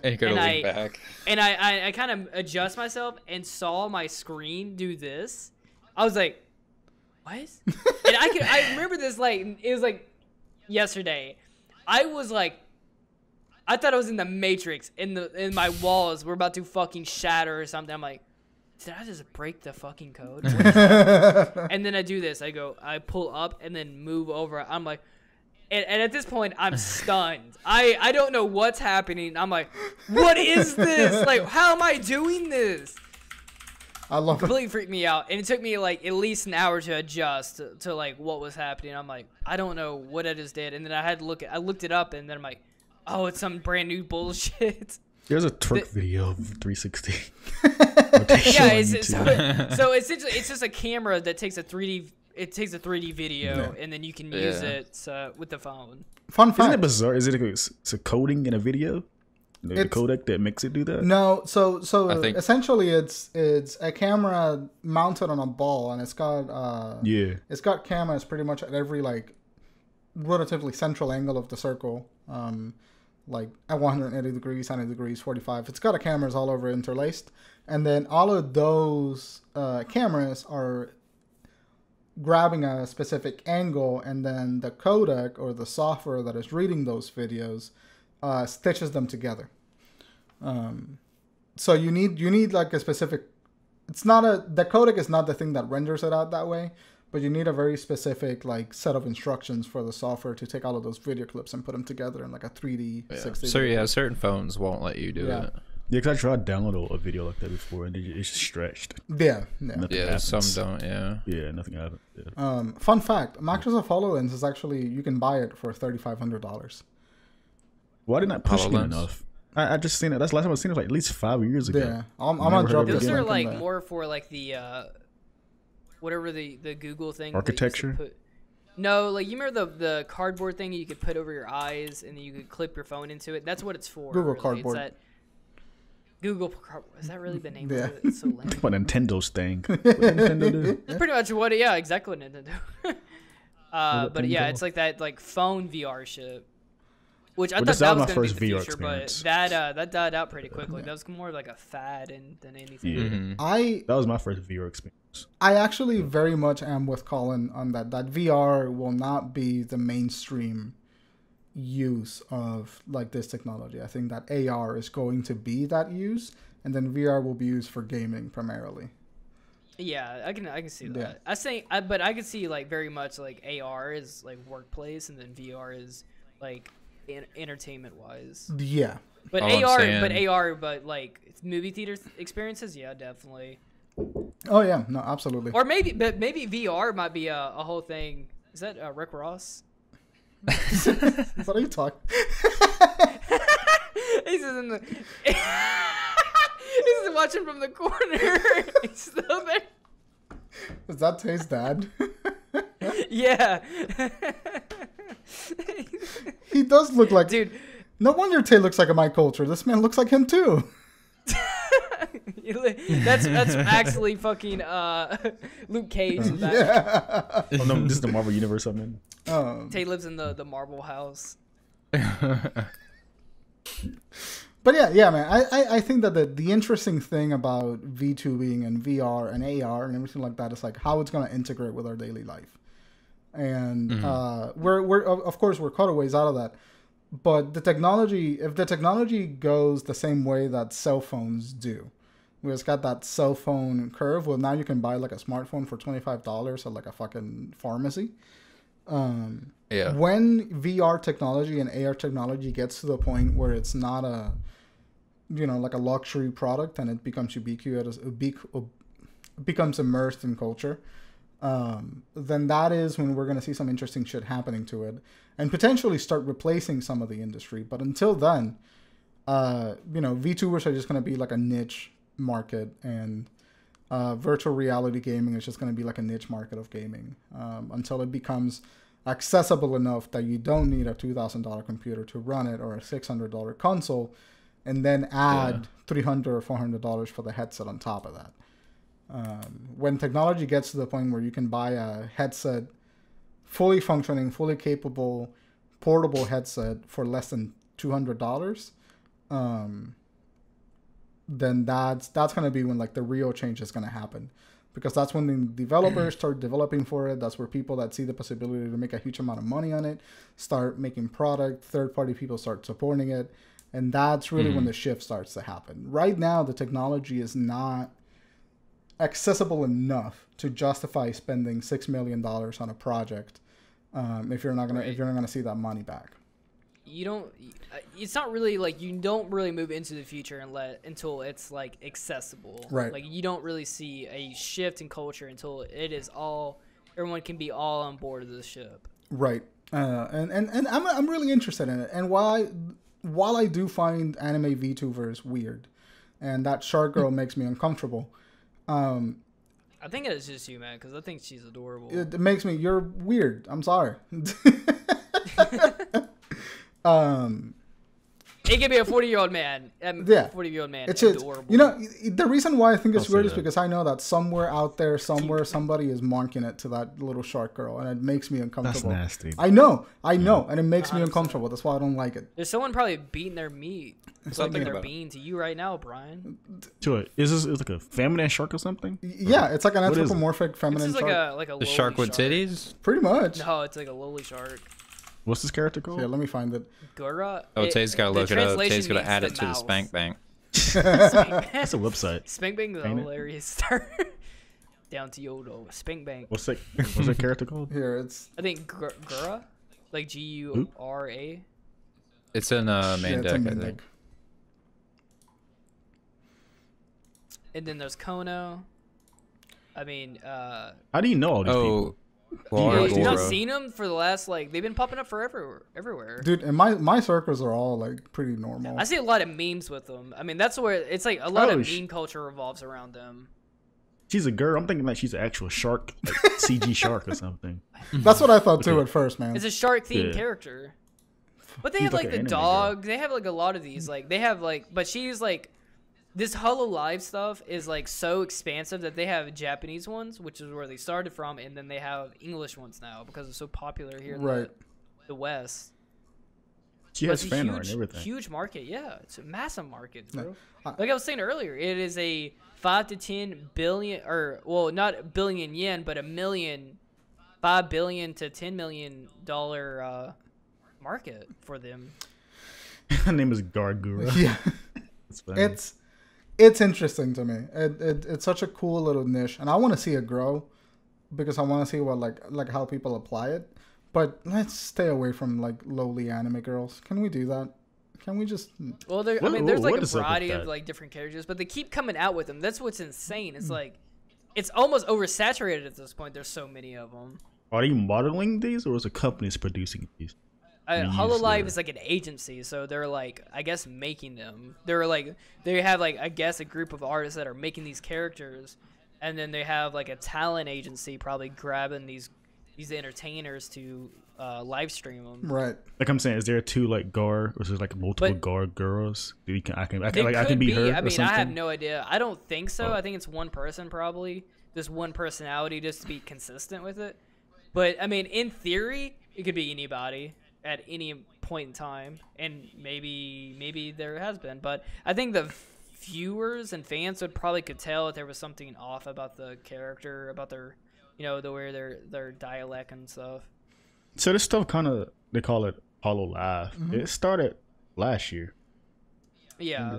I kind of adjust myself and saw my screen do this. I was like, what? And I remember this like, it was like yesterday. I was like, I thought I was in the Matrix, and my walls were about to fucking shatter or something. I'm like, did I just break the fucking code? And then I do this. I pull up and then move over. I'm like, and at this point, I'm stunned. I don't know what's happening. I'm like, what is this? Like, how am I doing this? I love it. Completely freaked me out. And it took me like at least an hour to adjust to like what was happening. I'm like, I don't know what I just did. And then I looked it up, and then I'm like, oh, it's some brand new bullshit. There's a twerk video of 360. So essentially, it's just a camera that takes a 3D. It takes a 3D video, and then you can use it with the phone. Fun fact. Isn't it bizarre? Is it a coding in a video? The codec that makes it do that? No. So essentially, it's a camera mounted on a ball, and it's got cameras pretty much at every like relatively central angle of the circle. Like at 180 degrees, 90 degrees, 45. It's got cameras all over interlaced. And then all of those cameras are grabbing a specific angle, and then the codec or the software that is reading those videos stitches them together. So you need like a specific. The codec is not the thing that renders it out that way. But you need a very specific like set of instructions for the software to take all of those video clips and put them together in like a 3D 60. So certain phones won't let you do it. Yeah, because I tried to download a video like that before, and it's just stretched. Yeah. Some don't. Yeah, nothing happened. Fun fact: Microsoft HoloLens is actually you can buy it for $3,500. Why didn't I push it enough? I just seen it. That's the last time I seen it, like at least 5 years ago. Yeah, I'm gonna drop those are like more for like the. Whatever the Google thing. Architecture? No, like you remember the cardboard thing you could put over your eyes and then you could clip your phone into it? That's what it's for. Google really. Cardboard. Is that really the name of it? It's so lame. What Nintendo's thing. What Nintendo do? That's pretty much what exactly what Nintendo do. But yeah, it's like that like phone VR shit. Which I thought that was going to be the future, but that died out pretty quickly. That was more like a fad than anything. Yeah. That was my first VR experience. I actually very much am with Colin on that. That VR will not be the mainstream use of like this technology. I think that AR is going to be that use, and then VR will be used for gaming primarily. Yeah, I can see that. But I can see like very much like AR is like workplace, and then VR is like entertainment wise. Yeah. But but like movie theater experiences, yeah, definitely. Oh yeah, no, absolutely. Or maybe VR might be a whole thing. Is that Rick Ross? What are you talking? He's just in the. He's just watching from the corner. He's still there. Is that Tay's dad? Yeah. He does look like. Dude. No wonder Tay looks like a Mike Coulter. This man looks like him too. That's actually fucking Luke Cage in the back. Yeah. Oh no, this is the Marvel Universe I'm in. Tay lives in the Marvel house. But yeah, man. I think that the interesting thing about VTubing and VR and AR and everything like that is like how it's going to integrate with our daily life. And we're of course we're quite a ways out of that. But if the technology goes the same way that cell phones do, where it's got that cell phone curve, well, now you can buy like a smartphone for $25 at like a fucking pharmacy. When VR technology and AR technology gets to the point where it's not a, like a luxury product and it becomes ubiquitous, becomes immersed in culture, then that is when we're going to see some interesting shit happening to it and potentially start replacing some of the industry. But until then, VTubers are just going to be like a niche market, and virtual reality gaming is just going to be like a niche market of gaming until it becomes accessible enough that you don't need a $2,000 computer to run it or a $600 console, and then add $300 or $400 for the headset on top of that. When technology gets to the point where you can buy a headset, fully functioning, fully capable, portable headset for less than $200, then that's going to be when like the real change is going to happen, because that's when the developers start developing for it. That's where people that see the possibility to make a huge amount of money on it start making product. Third-party people start supporting it, and that's really when the shift starts to happen. Right now, the technology is not accessible enough to justify spending $6 million on a project if you're not gonna see that money back. You don't. It's not really like you don't really move into the future until it's like accessible. Right. Like you don't really see a shift in culture until it is all. Everyone can be all on board of the ship. Right. And I'm really interested in it. And while I do find anime VTubers weird, and that shark girl makes me uncomfortable. I think it's just you, man, because I think she's adorable. It makes me. You're weird. I'm sorry. It could be a 40-year-old man. 40-year-old man. It's adorable. The reason why I think it's weird is because I know that somewhere out there, somebody is monking it to that little shark girl, and it makes me uncomfortable. That's nasty. I know, and it makes me uncomfortable. That's why I don't like it. There's someone probably beating their meat. Something they're being to you right now, Bryan. Sure. Is this like a feminine shark or something? Yeah, it's like an anthropomorphic feminine shark. Like a the shark with titties? Pretty much. No, it's like a lowly shark. What's this character called? Yeah, let me find it. Gura. Oh, Tay's got to look it up. Tay's going to add it to the Spank Bank. That's a website. Spank Bank is a hilarious start. Down to Yodo. Spank Bank. What's that character called? Here, it's... I think Gura? Like Gura? It's in main deck, I think. And then there's Kono. I mean, how do you know all these people? Well, you've not seen them for the last, like, they've been popping up for everywhere. Dude, and my circles are all, like, pretty normal. I see a lot of memes with them. I mean, that's where, it's like, a lot of meme culture revolves around them. She's a girl. I'm thinking like she's an actual shark, like CG shark or something. That's what I thought, too, at first, man. It's a shark-themed character. But they have, like, the dog. They have, like, a lot of these. Like, they have, like, but she's, like, this HoloLive stuff is like so expansive that they have Japanese ones, which is where they started from, and then they have English ones now because it's so popular here in the West. She has fan art and everything. Huge market, yeah. It's a massive market, bro. Like I was saying earlier, it is a 5 to 10 billion, or well, not a billion yen, but $5 billion to $10 million market for them. Her name is Gargura. Yeah, it's interesting to me. It's such a cool little niche, and I want to see it grow because I want to see what like how people apply it. But let's stay away from like lowly anime girls. Can we do that? Can we just? Well, there's like a variety of like different characters, but they keep coming out with them. That's what's insane. It's like it's almost oversaturated at this point. There's so many of them. Are you modeling these, or is the companies producing these? HoloLive is like an agency, so they're like, I guess, making them. They have like, I guess, a group of artists that are making these characters, and then they have like a talent agency probably grabbing these entertainers to live stream them. Right. Like I'm saying, is there two like Gar, or is there like multiple Gar girls? I can be her. I mean, or something? I have no idea. I don't think so. I think it's one person probably, just one personality, just to be consistent with it. But I mean, in theory, it could be anybody at any point in time, and maybe there has been, but I think the viewers and fans could tell if there was something off about the character, about their, the way their dialect and stuff. So this stuff kind of, they call it HoloLive. Mm-hmm. It started last year. Yeah.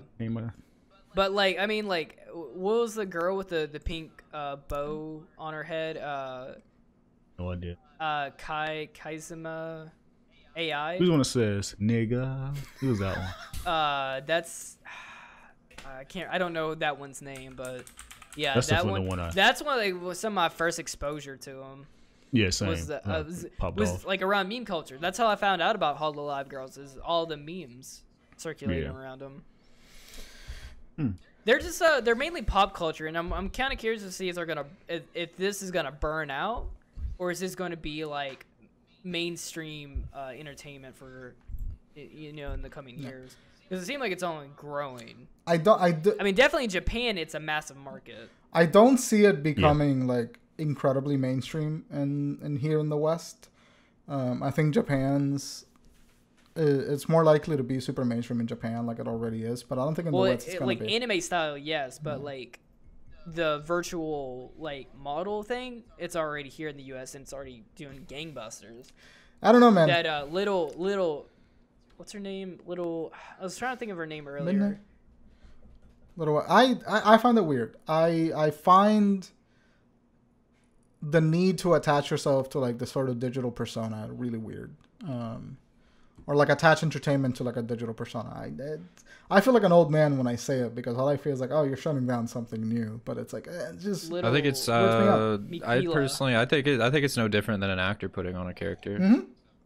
But like, I mean, like, what was the girl with the pink bow on her head? No No idea. Kaizuma AI. Who's the one that says nigga? Who was that one? That's I don't know that one's name, but yeah, that's that one. That's one like was some of my first exposure to him. Yeah, same. Was like around meme culture. That's how I found out about Hololive Girls. Is all the memes circulating around them. They're just they're mainly pop culture, and I'm kind of curious to see if this is gonna burn out, or is this going to be like mainstream entertainment for in the coming years. Because it seems like it's only growing. I mean, definitely in Japan, it's a massive market. I don't see it becoming like incredibly mainstream in here in the West. I think Japan's it's more likely to be super mainstream in Japan, like it already is. But I don't think in the West it's gonna be. Anime style, yes, but like the virtual like model thing, it's already here in the U.S. and it's already doing gangbusters. I don't know, man. That little. What's her name? I was trying to think of her name earlier. I find it weird. I find the need to attach yourself to like the sort of digital persona really weird. Or like attach entertainment to like a digital persona. I feel like an old man when I say it because all I feel is like, oh, you're shutting down something new. But it's like, just. I think it's. I think it's no different than an actor putting on a character. Mm-hmm.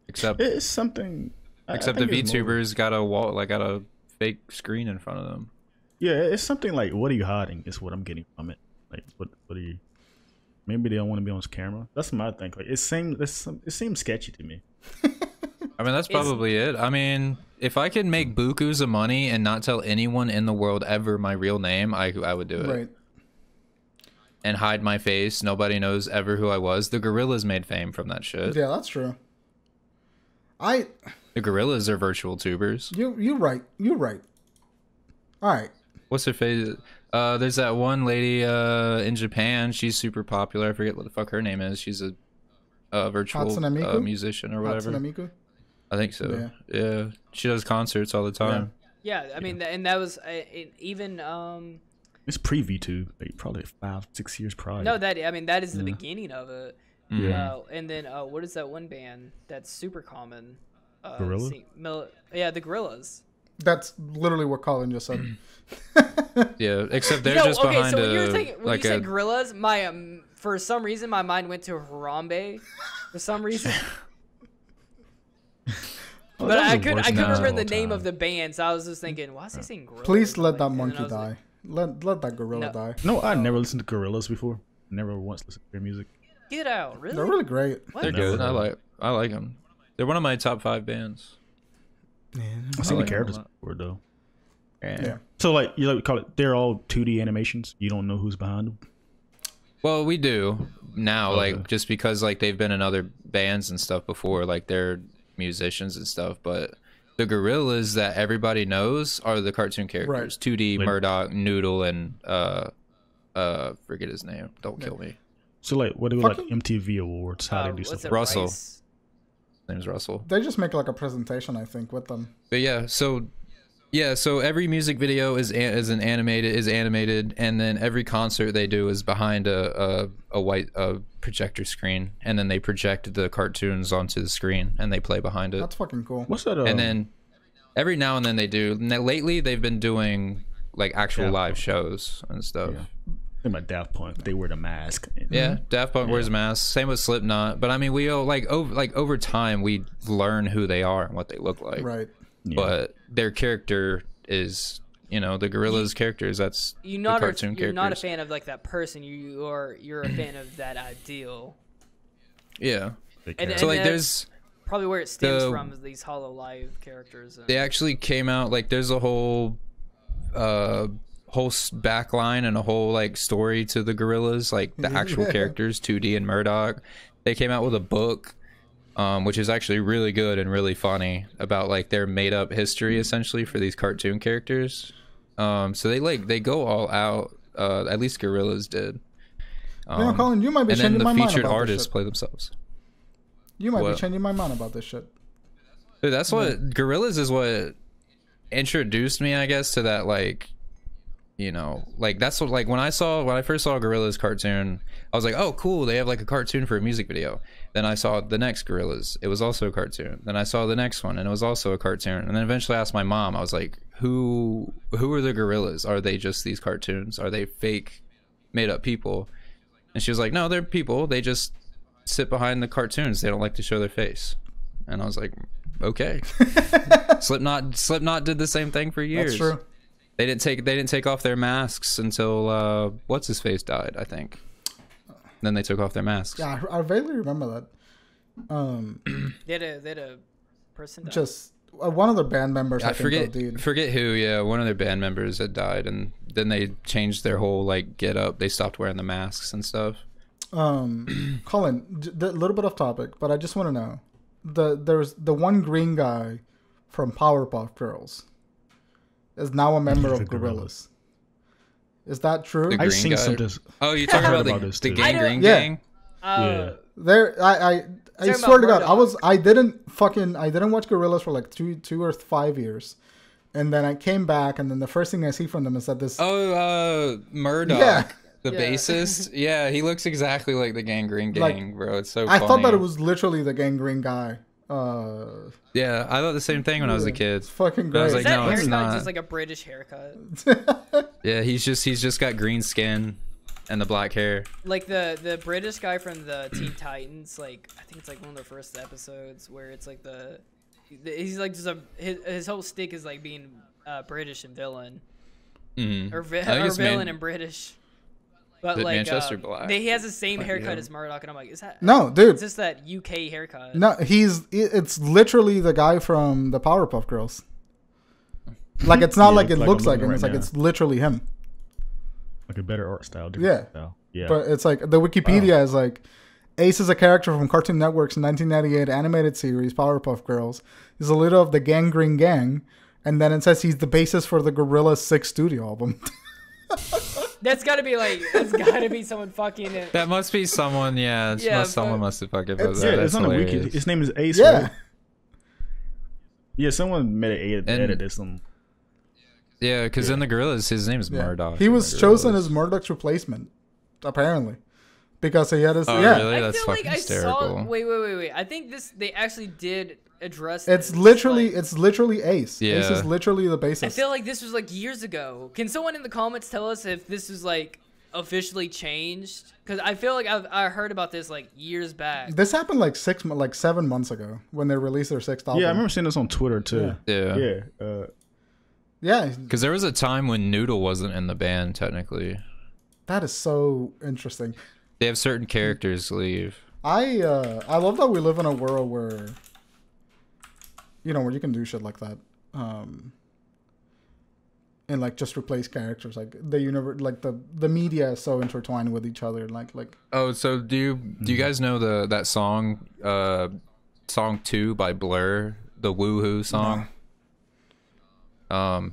Except it's something. Except the VTubers got a wall, like got a fake screen in front of them. Yeah, it's something like, what are you hiding? Is what I'm getting from it. Like, what are you? Maybe they don't want to be on his camera. That's my thing. Like, it seems sketchy to me. I mean, that's probably it. I mean, if I could make bukus of money and not tell anyone in the world ever my real name, I would do it. Right. And hide my face. Nobody knows ever who I was. The Gorillas made fame from that shit. Yeah, that's true. The Gorillas are virtual tubers. You're right. All right. What's her face? There's that one lady in Japan. She's super popular. I forget what the fuck her name is. She's a virtual musician or whatever. Hatsune I think so. Yeah. She does concerts all the time. Yeah, I mean, and that was even. It's pre VTube, like probably 5-6 years prior. No, that is the beginning of it. Yeah. And then what is that one band that's super common? Gorilla? The Gorillas. That's literally what Colin just said. Yeah, except they're just behind when you said Gorillas, my for some reason my mind went to Harambe. For some reason. But I couldn't remember the name of the band, so I was just thinking, why is he saying Gorillas? Please let that monkey die. Let that gorilla die. No, I never listened to Gorillas before. Never once listened to their music. Get out, really? They're really great. What? They're good. I like them. They're one of my top 5 bands. Yeah, I've seen the characters before though. Yeah. So like you call it? They're all 2D animations. You don't know who's behind them. Well, we do now, like just because like they've been in other bands and stuff before, like they're musicians and stuff. But the Gorillas that everybody knows are the cartoon characters: 2D, Murdoch, Noodle, and forget his name. Don't kill me. So like, what do like MTV Awards? How do they do stuff? Russell. His name's Russell. They just make like a presentation, I think, with them. But so every music video is animated, and then every concert they do is behind a white projector screen, and then they project the cartoons onto the screen and they play behind it. That's fucking cool. What's that? And then every now and then they do. Lately they've been doing like actual live shows and stuff. Yeah. About Daft Punk, they wear the mask. Yeah, Daft Punk wears a mask. Same with Slipknot. But I mean, we all over time we learn who they are and what they look like. Right. Yeah. But their character is, the Gorillas' characters. That's the cartoon characters. You're not a fan of like that person. You're a fan of that ideal. Yeah. And so like, there's probably where it stems from is these Hololive characters. They actually came out like there's a whole backline and a whole like story to the Gorillas, like the actual characters, 2D and Murdoch. They came out with a book, which is actually really good and really funny about like their made up history essentially for these cartoon characters. So they go all out. At least Gorillas did. Colin, you might be changing my mind about this shit. And then the featured artists play themselves. You might be changing my mind about this shit. Dude, that's what Gorillas is what introduced me, I guess, to that like you know, like that's what, like when I first saw a Gorillaz cartoon, I was like, oh cool, they have like a cartoon for a music video. Then I saw the next Gorillaz, it was also a cartoon. Then I saw the next one and it was also a cartoon. And then eventually I asked my mom, I was like, who are the Gorillaz? Are they just these cartoons? Are they fake made up people? And she was like, no, they're people, they just sit behind the cartoons, they don't like to show their face. And I was like, okay. Slipknot did the same thing for years. That's true. They didn't take off their masks until what's his face died, I think. Then they took off their masks. Yeah, I vaguely remember that. They had a person die. Just one of their band members. I forget who. Yeah, one of their band members had died, and then they changed their whole like get up. They stopped wearing the masks and stuff. Colin, a little bit off topic, but I just want to know there's the one green guy from Powerpuff Girls is now a member of Gorillaz. Is that true? I've seen some. Oh, you're talking about the Gang Green Gang? Yeah. There, I swear to God, I didn't watch Gorillaz for like two or 5 years, and then I came back, and then the first thing I see from them is that this. Oh, Murdoch, the bassist. Yeah, he looks exactly like the Gang Green Gang, bro. It's so funny. I thought that it was literally the Gang Green guy. Yeah, I thought the same thing when I was a kid. It's fucking great. I was like, no, it's not. Just like a British haircut. Yeah, he's just got green skin and the black hair. Like the British guy from the Teen Titans, like I think it's like one of the first episodes where it's like he's like just his whole stick is like being British and villain, or villain and British. But like Manchester Black. he has the same haircut as Murdoch, and I'm like, is that no, dude? It's just that UK haircut. No, it's literally the guy from the Powerpuff Girls. Like it's not like it looks like him. It's like it's literally him. Like a better art style. Style. Yeah. But it's like the Wikipedia is like Ace is a character from Cartoon Network's 1998 animated series Powerpuff Girls. He's the leader of the Gang Green Gang, and then it says he's the bassist for the Gorillaz 6 studio album. That's gotta be someone fucking it. That must be someone, someone must have fucking put that. Yeah, it's on the wiki. His name is Ace. Yeah. Right? Yeah, someone edited some. Yeah, because in the Gorillaz, his name is Murdoch. He was chosen as Murdoch's replacement, apparently, because he had his. Really? That's fucking hysterical. Wait. I think they actually did address. It's literally Ace. Yeah. Ace is literally the bassist. I feel like this was like years ago. Can someone in the comments tell us if this was like officially changed? Because I feel like I heard about this like years back. This happened like 7 months ago when they released their 6th album. Yeah, I remember seeing this on Twitter too. Yeah. Because there was a time when Noodle wasn't in the band technically. That is so interesting. They have certain characters leave. I love that we live in a world where, where you can do shit like that, and like just replace characters. Like the media is so intertwined with each other. Like. Oh, so do you guys know that song, song 2 by Blur, the Woohoo song? No.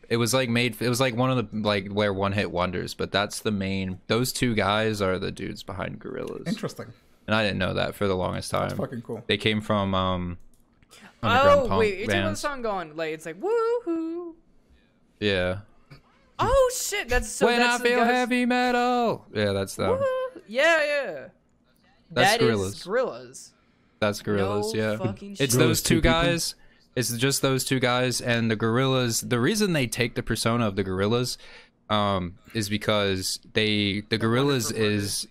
It was like one of the like where one hit wonders, but that's the main. Those two guys are the dudes behind Gorillaz. Interesting. And I didn't know that for the longest time. That's fucking cool. They came from you're talking about the song going like it's like woohoo. Yeah. Oh shit, that's so. When I feel heavy metal. Yeah, that's them. Woo-hoo. Yeah. That's Gorillaz. Gorillaz. That's Gorillaz. No yeah. Fucking it's shit. those two guys. It's just those two guys, and the Gorillaz. The reason they take the persona of the Gorillaz is because the Gorillaz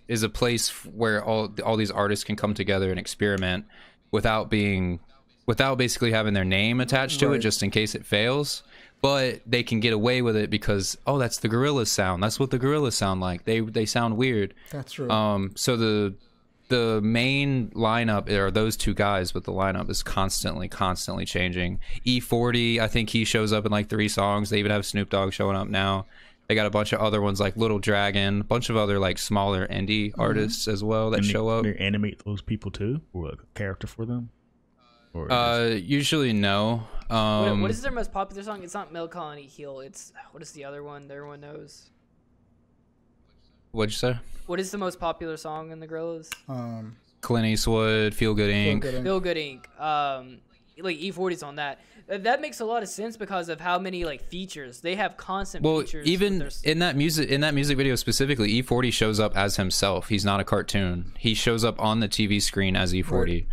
is a place where all these artists can come together and experiment without basically having their name attached to it, just in case it fails. But they can get away with it because that's the Gorillaz sound. That's what the Gorillaz sound like. They sound weird. That's true. So the main lineup are those two guys, but the lineup is constantly changing. E40, I think he shows up in like 3 songs. They even have Snoop Dogg showing up now. They got a bunch of other ones like Little Dragon, a bunch of other like smaller indie artists as well that show up. They animate those people too, or like a character for them. Or usually no. What is their most popular song? It's not Melancholy Heal. It's what is the other one that everyone knows? What'd you say? What is the most popular song in the Gorillaz? Clint Eastwood, Feel Good Inc. Feel Good Inc. like E40's on that. That makes a lot of sense because of how many like features they have. Constant features. Even in that music video specifically, E40 shows up as himself. He's not a cartoon. He shows up on the TV screen as E40.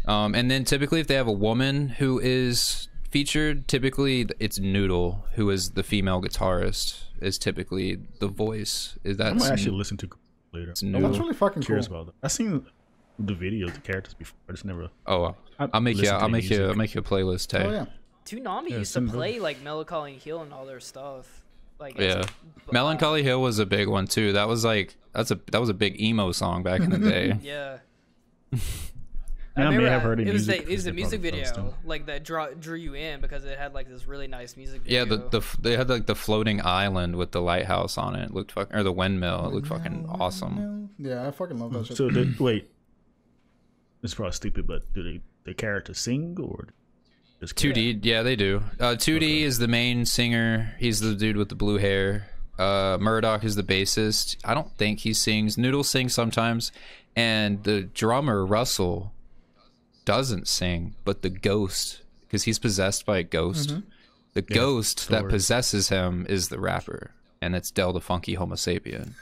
Right. And then typically if they have a woman who is featured, typically it's Noodle, who is the female guitarist, is typically the voice. Is that? I might actually listen to later. That's really fucking cool. About that. I've seen the videos, the characters before. I just never. Oh, I'll make you a playlist, Tay. Oh yeah. Toonami used to play like Melancholy Hill and all their stuff. Like Melancholy Hill was a big one too. That was like that was a big emo song back in the day. Yeah. I may have heard it was the music video like that drew you in because it had like this really nice music video. Yeah, they had like the floating island with the lighthouse on it. It looked fucking, or the windmill. It looked fucking awesome. Yeah, I fucking love that shit. So wait, it's probably stupid, but do the characters sing or just 2D? Yeah, they do. 2D is the main singer. He's the dude with the blue hair. Murdoch is the bassist. I don't think he sings. Noodle sings sometimes, and the drummer Russell doesn't sing, but the ghost, because he's possessed by a ghost, the ghost that possesses him is the rapper, and it's Del the Funky Homo Sapien.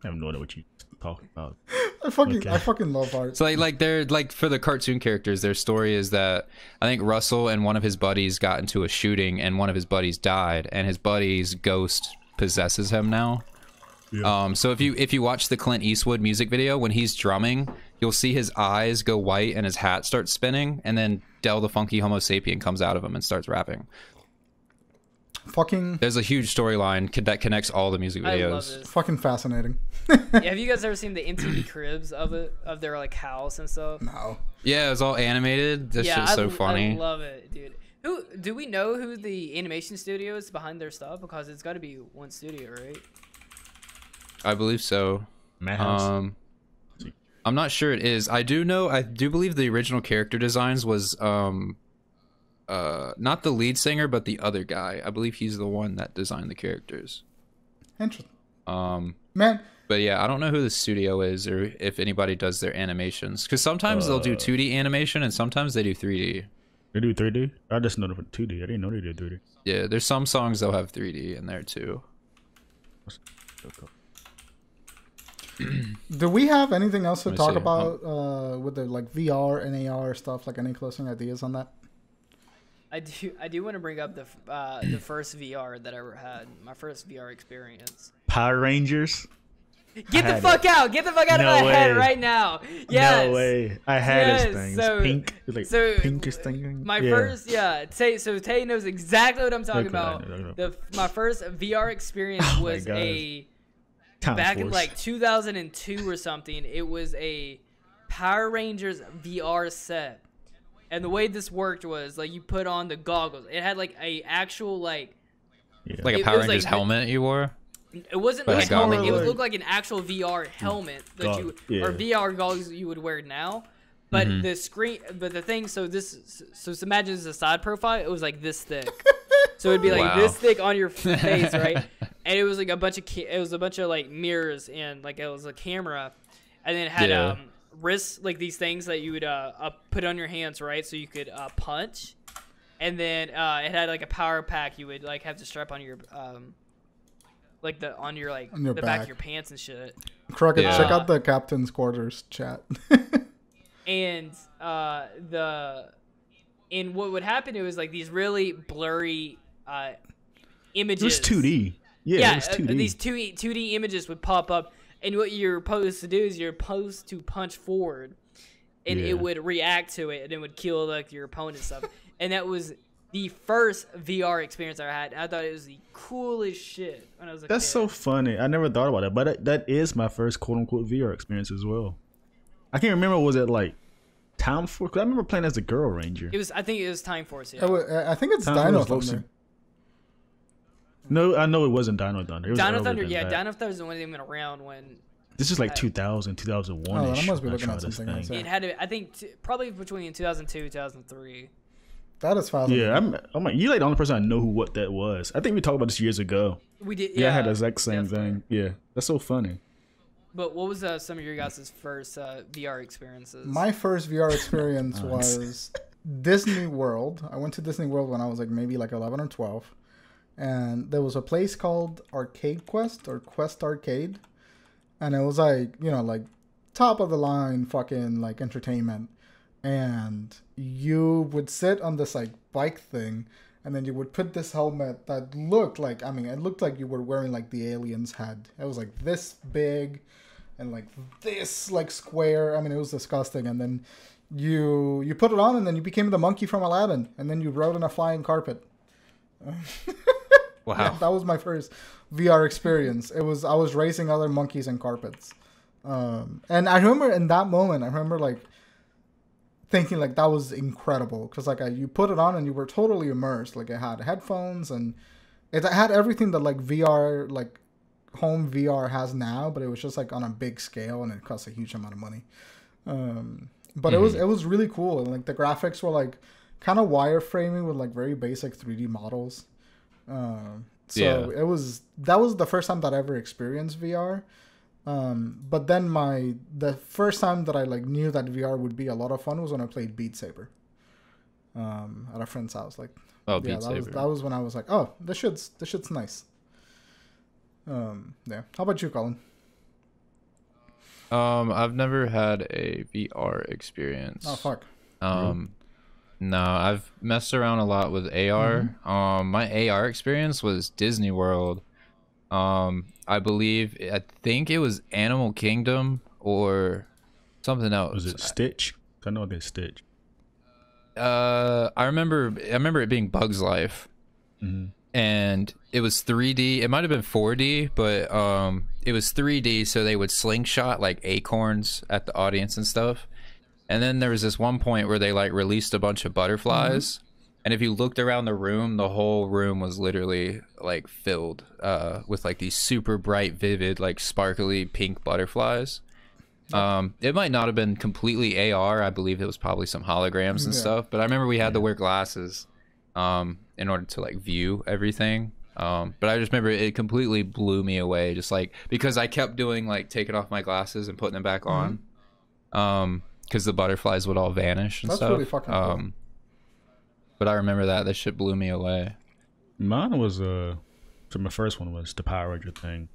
I have no idea what you talking about. I fucking love art. So like they're like, for the cartoon characters, their story is that I think Russell and one of his buddies got into a shooting, and one of his buddies died, and his buddy's ghost possesses him now. Yeah. So if you watch the Clint Eastwood music video, when he's drumming, you'll see his eyes go white and his hat starts spinning, and then Del the Funky Homo Sapien comes out of him and starts rapping. There's a huge storyline that connects all the music videos. I love it. Fucking fascinating. Yeah, have you guys ever seen the MTV Cribs of their like house and stuff? No. Yeah, it's all animated. This shit's so funny. I love it, dude. Do we know who the animation studio is behind their stuff? Because it's got to be one studio, right? I believe so. Madhouse. I'm not sure it is. I do believe the original character designs was not the lead singer, but the other guy. I believe he's the one that designed the characters. Interesting. Man. But yeah, I don't know who the studio is or if anybody does their animations, because sometimes they'll do 2D animation and sometimes they do 3D. They do 3D? I just know for 2D. I didn't know they did 3D. Yeah, there's some songs they'll have 3D in there too. Do we have anything else to talk about with the like VR and AR stuff? Like any closing ideas on that? I do want to bring up the first VR that I ever had. My first VR experience. Power Rangers. Get the fuck out of my head right now. Yes. No way. I had this thing. So, pink. Like pinkish thing. My first, Tay knows exactly what I'm talking about. My first VR experience was back in like 2002 or something. It was a Power Rangers VR set. And the way this worked was like you put on the goggles. It had like a actual like a Power Rangers helmet you wore? It wasn't like a helmet. It would look like an actual VR helmet that or VR goggles you would wear now. But the thing. So imagine this is a side profile. It was like this thick. So it'd be like this thick on your face, right? And it was like a bunch of like mirrors and like it was a camera, and then it had wrists, like these things that you would put on your hands, right? So you could punch, and then it had like a power pack you would like have to strap on your like on your back of your pants and shit. Crockett, check out the captain's quarters chat. And what would happen, it was like these really blurry images. It was 2D. Yeah, it was 2D. These 2D images would pop up, and what you're supposed to do is you're supposed to punch forward, and it would react to it, and it would kill like your opponent and stuff. And that was the first VR experience I had. I thought it was the coolest shit when I was a kid. That's so funny. I never thought about that, but that is my first quote-unquote VR experience as well. I can't remember, was it like Time Force? Because I remember playing as a Girl Ranger. I think it was Time Force, yeah. I think it's Dino Thunder. No, I know it wasn't Dino Thunder. It was Dino Thunder, Dino Thunder is the one that went around when... This is like 2000, 2001-ish. Oh, I must be looking at something else. It had to, I think, probably between 2002 and 2003. That is fascinating. Yeah, you're like the only person I know what that was. I think we talked about this years ago. We did, yeah. I had the exact same thing. Yeah, that's so funny. But what was some of your guys' first VR experiences? My first VR experience was Disney World. I went to Disney World when I was like maybe like 11 or 12. And there was a place called Arcade Quest or Quest Arcade. And it was like, you know, like top of the line fucking like entertainment. And you would sit on this like bike thing. And then you would put this helmet that looked like, I mean, it looked like you were wearing like the alien's head. It was like this big and like this like square. I mean, it was disgusting. And then you put it on and then you became the monkey from Aladdin. And then you rode on a flying carpet. Wow. Yeah, that was my first VR experience. I was racing other monkeys and carpets. And I remember in that moment, like thinking like that was incredible because like you put it on and you were totally immersed. Like it had headphones and it had everything that like VR, like home VR has now, but it was just like on a big scale and it cost a huge amount of money. But it was really cool, and like the graphics were like kind of wireframing with like very basic 3D models. That was the first time that I ever experienced VR. But then the first time that I like knew that VR would be a lot of fun was when I played Beat Saber at a friend's house. Like, Beat Saber. That was when I was like, oh, this shit's nice. Yeah. How about you, Colin? I've never had a VR experience. Oh fuck. No, I've messed around a lot with AR. My AR experience was Disney World. I think it was Animal Kingdom or something else. Was it Stitch? I know there's Stitch. I remember it being Bugs Life. And it was 3D. It might have been 4D, but it was 3D, so they would slingshot like acorns at the audience and stuff. And then there was this one point where they like released a bunch of butterflies. And if you looked around the room, the whole room was literally like filled with like these super bright, vivid, like sparkly pink butterflies. It might not have been completely AR. I believe it was probably some holograms and stuff. But I remember we had to wear glasses in order to like view everything. But I just remember it completely blew me away, just like because I kept doing like taking off my glasses and putting them back on. Because the butterflies would all vanish and That's stuff. really fucking cool. But I remember that shit blew me away. Mine was so my first one was the Power Ranger thing.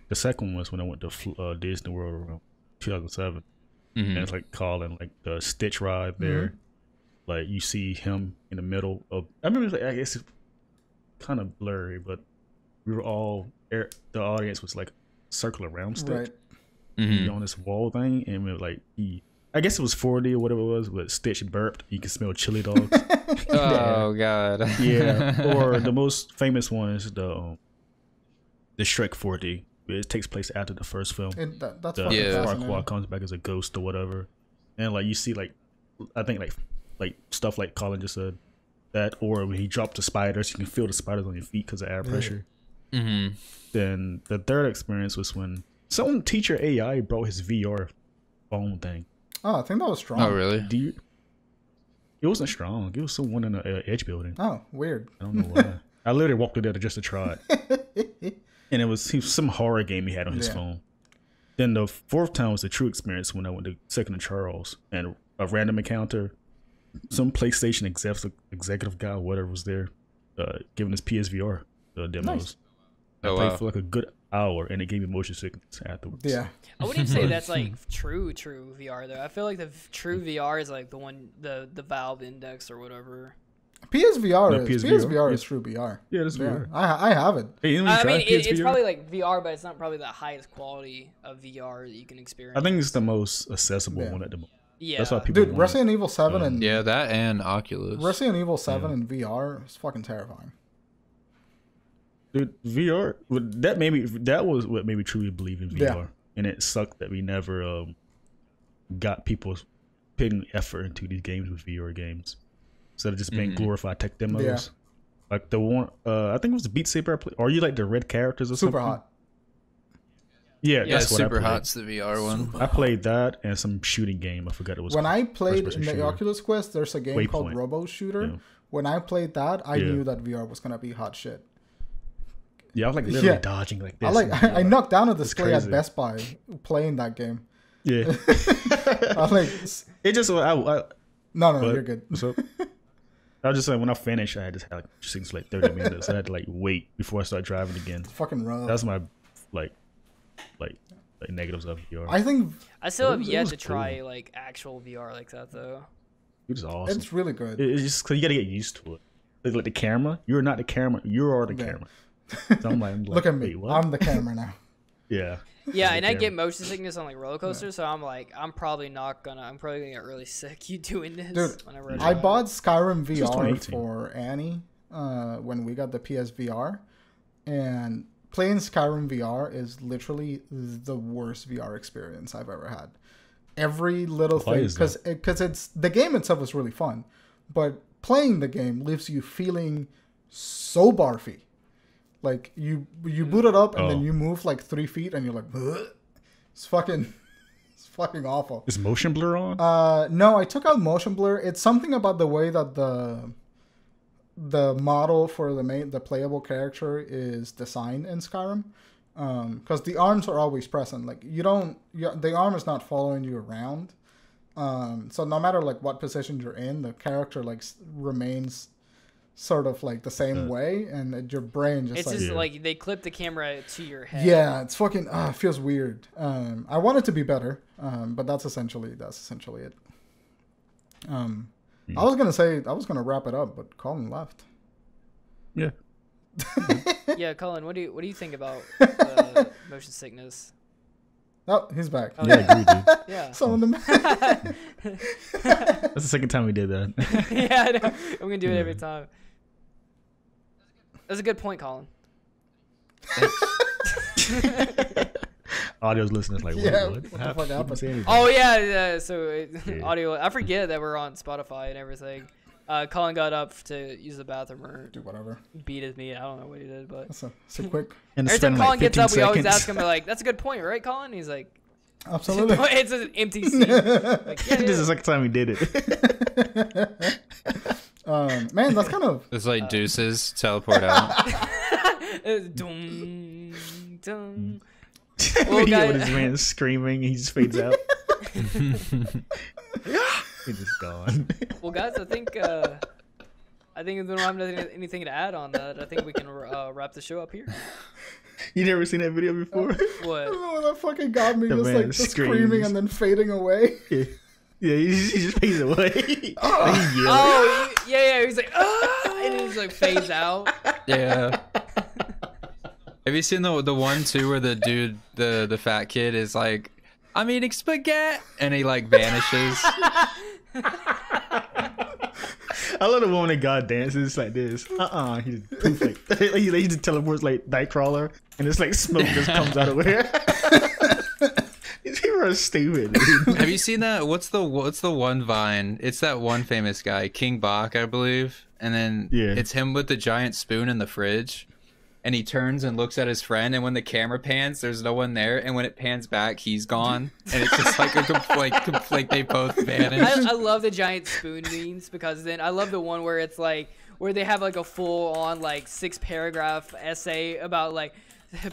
The second one was when I went to Disney World around 2007, and it's like Colin, like the Stitch ride there. Like you see him in the middle of. I remember, I guess it's kind of blurry, but we were all the audience was like circling around Stitch on this wall thing, and we were like I guess it was 4D or whatever it was, but Stitch burped. You can smell chili dogs. Oh god. Yeah. Or the most famous one is the Shrek 4D. It takes place after the first film. That's Farquaad comes back as a ghost or whatever, and like you see like I think like stuff like Colin just said that, or when he dropped the spiders, you can feel the spiders on your feet because of air pressure. Then the third experience was when some teacher AI brought his VR phone thing. Oh, I think that was strong. Oh, really? It wasn't strong. It was someone in the Edge building. Oh, weird. I don't know why. I literally walked in there just to try it. And it was some horror game he had on his phone. Then the fourth time was the true experience when I went to Second and Charles. And a random encounter, some PlayStation executive guy, whatever was there, giving us PSVR demos. Nice. I played for like a good hour, and it gave me motion sickness afterwards. Yeah. I wouldn't say that's like true VR though. I feel like the true VR is like the one the Valve Index or whatever. PSVR is true VR. Yeah, it's VR. I have it. Hey, I mean, it's probably like VR, but it's not probably the highest quality of VR that you can experience. I think it's the most accessible one at the moment. Yeah, that's why people want Resident Evil 7 and that and Oculus. Resident Evil 7 and VR is fucking terrifying. Dude, VR that was what made me truly believe in VR, and it sucked that we never got people putting effort into these games with VR games instead of just being glorified tech demos. Yeah. Like the one, I think it was the Beat Saber. Are you like the red characters or something? Super Hot. Yeah, that's what Super Hot's the VR one. I played that and some shooting game. I forgot it was. When I played in the Oculus Quest, there's a game called Robo Shooter. Yeah. When I played that, I knew that VR was gonna be hot shit. Yeah, I was like literally dodging like this. I knocked down a display at Best Buy playing that game. Yeah. I was like, it just no, you're good. So I was just like, when I finished, I had just had like things like 30 minutes. I had to like wait before I started driving again. It's fucking rough. That's my like negatives of VR. I think I still have yet to try like actual VR like that though. It's awesome. It's really good. It's just because you got to get used to it. Like the camera, you're not the camera. You are the camera. So I'm like, look at me. I'm the camera now. Yeah. Yeah, and I get motion sickness on like roller coasters, so I'm like, I'm probably gonna get really sick. You doing this? Dude, whenever I bought Skyrim VR for Annie when we got the PSVR, and playing Skyrim VR is literally the worst VR experience I've ever had. Every little thing, because it's the game itself is really fun, but playing the game leaves you feeling so barfy. Like you boot it up and then you move like 3 feet and you're like, ugh. It's fucking awful. Is motion blur on? No, I took out motion blur. It's something about the way that the model for the playable character is designed in Skyrim. Because the arms are always present. Like the arm is not following you around. So no matter like what position you're in, the character like remains sort of like the same way, and your brain just it's just like they clip the camera to your head. Yeah, it's fucking it feels weird. I want it to be better, but that's essentially it. I was gonna wrap it up, but Colin left. Yeah. Yeah, Colin, what do you think about motion sickness? Oh, he's back. Yeah, I agree, dude. Yeah. That's the second time we did that. Yeah, I know. I'm gonna do it every time. That's a good point, Colin. Audio's listeners like, what the fuck happened? Oh yeah. So audio. I forget that we're on Spotify and everything. Colin got up to use the bathroom or do whatever. Beat his meat. I don't know what he did, but it's a quick. Every time Colin gets up, we always ask him like, "That's a good point, right, Colin?" He's like, "Absolutely." It's an empty seat. Like, this is the second time we did it. Man, that's kind of. It's like deuces teleport out. Dum, dum. Well, this man screaming, he just fades out. He's just gone. Well, guys, I think we don't have anything to add on that. I think we can wrap the show up here. You never seen that video before? What? I don't know, that fucking got me. Just like just screaming and then fading away. Yeah, he just fades away. Yeah. He's like, and he just like fades out. Yeah. Have you seen the one too where the dude, the fat kid is like, I'm eating spaghetti, and he like vanishes. I love the one that God dances like this. He just poof like he just teleports like Nightcrawler, and it's like smoke just comes out of where. People are stupid. Dude. Have you seen that? What's the one Vine? It's that one famous guy, King Bach, I believe, and then it's him with the giant spoon in the fridge. And he turns and looks at his friend, and when the camera pans, there's no one there, and when it pans back, he's gone, and it's just like like they both vanish. I love the giant spoon memes because then I love the one where it's like where they have like a full on like 6-paragraph essay about like,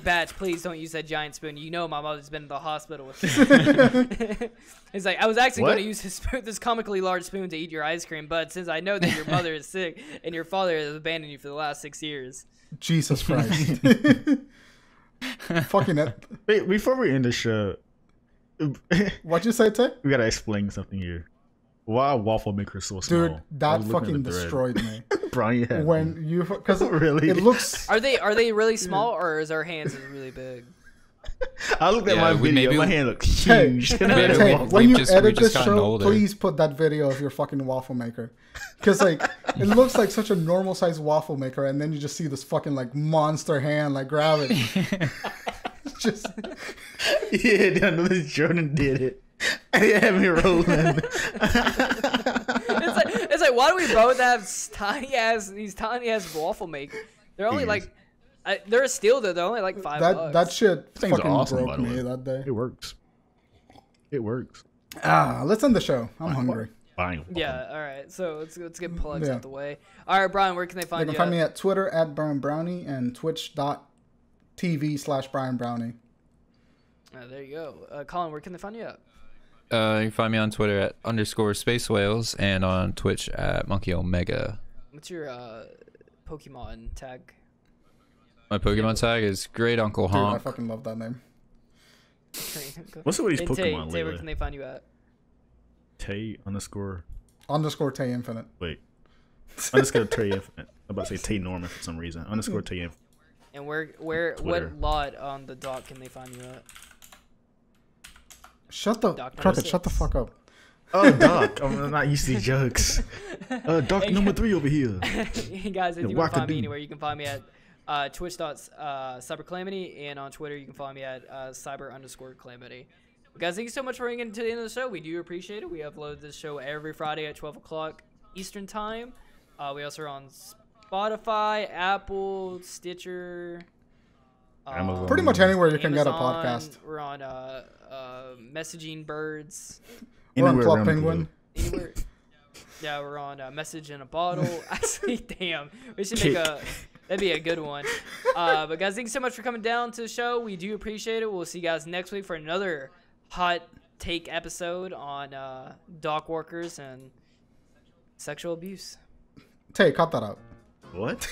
Batch, please don't use that giant spoon. You know my mother's been in the hospital with me. It's like, I was actually going to use this comically large spoon to eat your ice cream, but since I know that your mother is sick and your father has abandoned you for the last 6 years. Jesus Christ. Fucking it. Wait, before we end the show. What'd you say, Tay? We got to explain something here. Why are waffle makers so small? Dude, that fucking destroyed me. Brian, when you, because really, it looks. Are they really small or is our hands really big? I looked at my video. My hand looks huge. Hey, when you edit this show, please put that video of your fucking waffle maker, because like it looks like such a normal sized waffle maker, and then you just see this fucking like monster hand like grab it. Just I know this Jordan did it. It had me rolling. It's like why do we both have these tiny ass waffle makers? They're only like they're a steal though. They're only like $5. That shit Things fucking are awesome, broke me that day. It works. Let's end the show. I'm hungry. Fine. Yeah. All right. So let's get plugs out the way. All right, Brian. Where can they find you? They can find me at Twitter at BryanBrowny and twitch.tv/BryanBrowny. There you go. Colin, where can they find you at? You can find me on Twitter at _Space Whales and on Twitch at MonkeyOmega. What's your Pokemon tag? My Pokemon tag is Great Uncle Honk. Dude, I fucking love that name. What's with these Pokemon Tay, where can they find you at? Tay _ Tay Infinite. Wait. _ Tay Infinite. I'm about to say Tay Norman for some reason. _ Tay Infinite. And what lot on the dock can they find you at? Shut the fuck up. Oh, Doc. I'm not used to these jokes. Doc number 3 over here. Hey guys, if you want to find me anywhere, you can find me at twitch.cybercalamity, and on Twitter you can find me at cyber_calamity. Guys, thank you so much for getting to the end of the show. We do appreciate it. We upload this show every Friday at 12 o'clock Eastern time. We also are on Spotify, Apple, Stitcher, pretty much anywhere you can get a podcast. We're on Messaging Birds. We're on Club Penguin. Anywhere. Yeah, we're on Message in a Bottle. Actually, damn, we should make that'd be a good one. But guys, thank you so much for coming down to the show. We do appreciate it. We'll see you guys next week for another hot take episode on dock workers and sexual abuse. Tay, cut that out. What?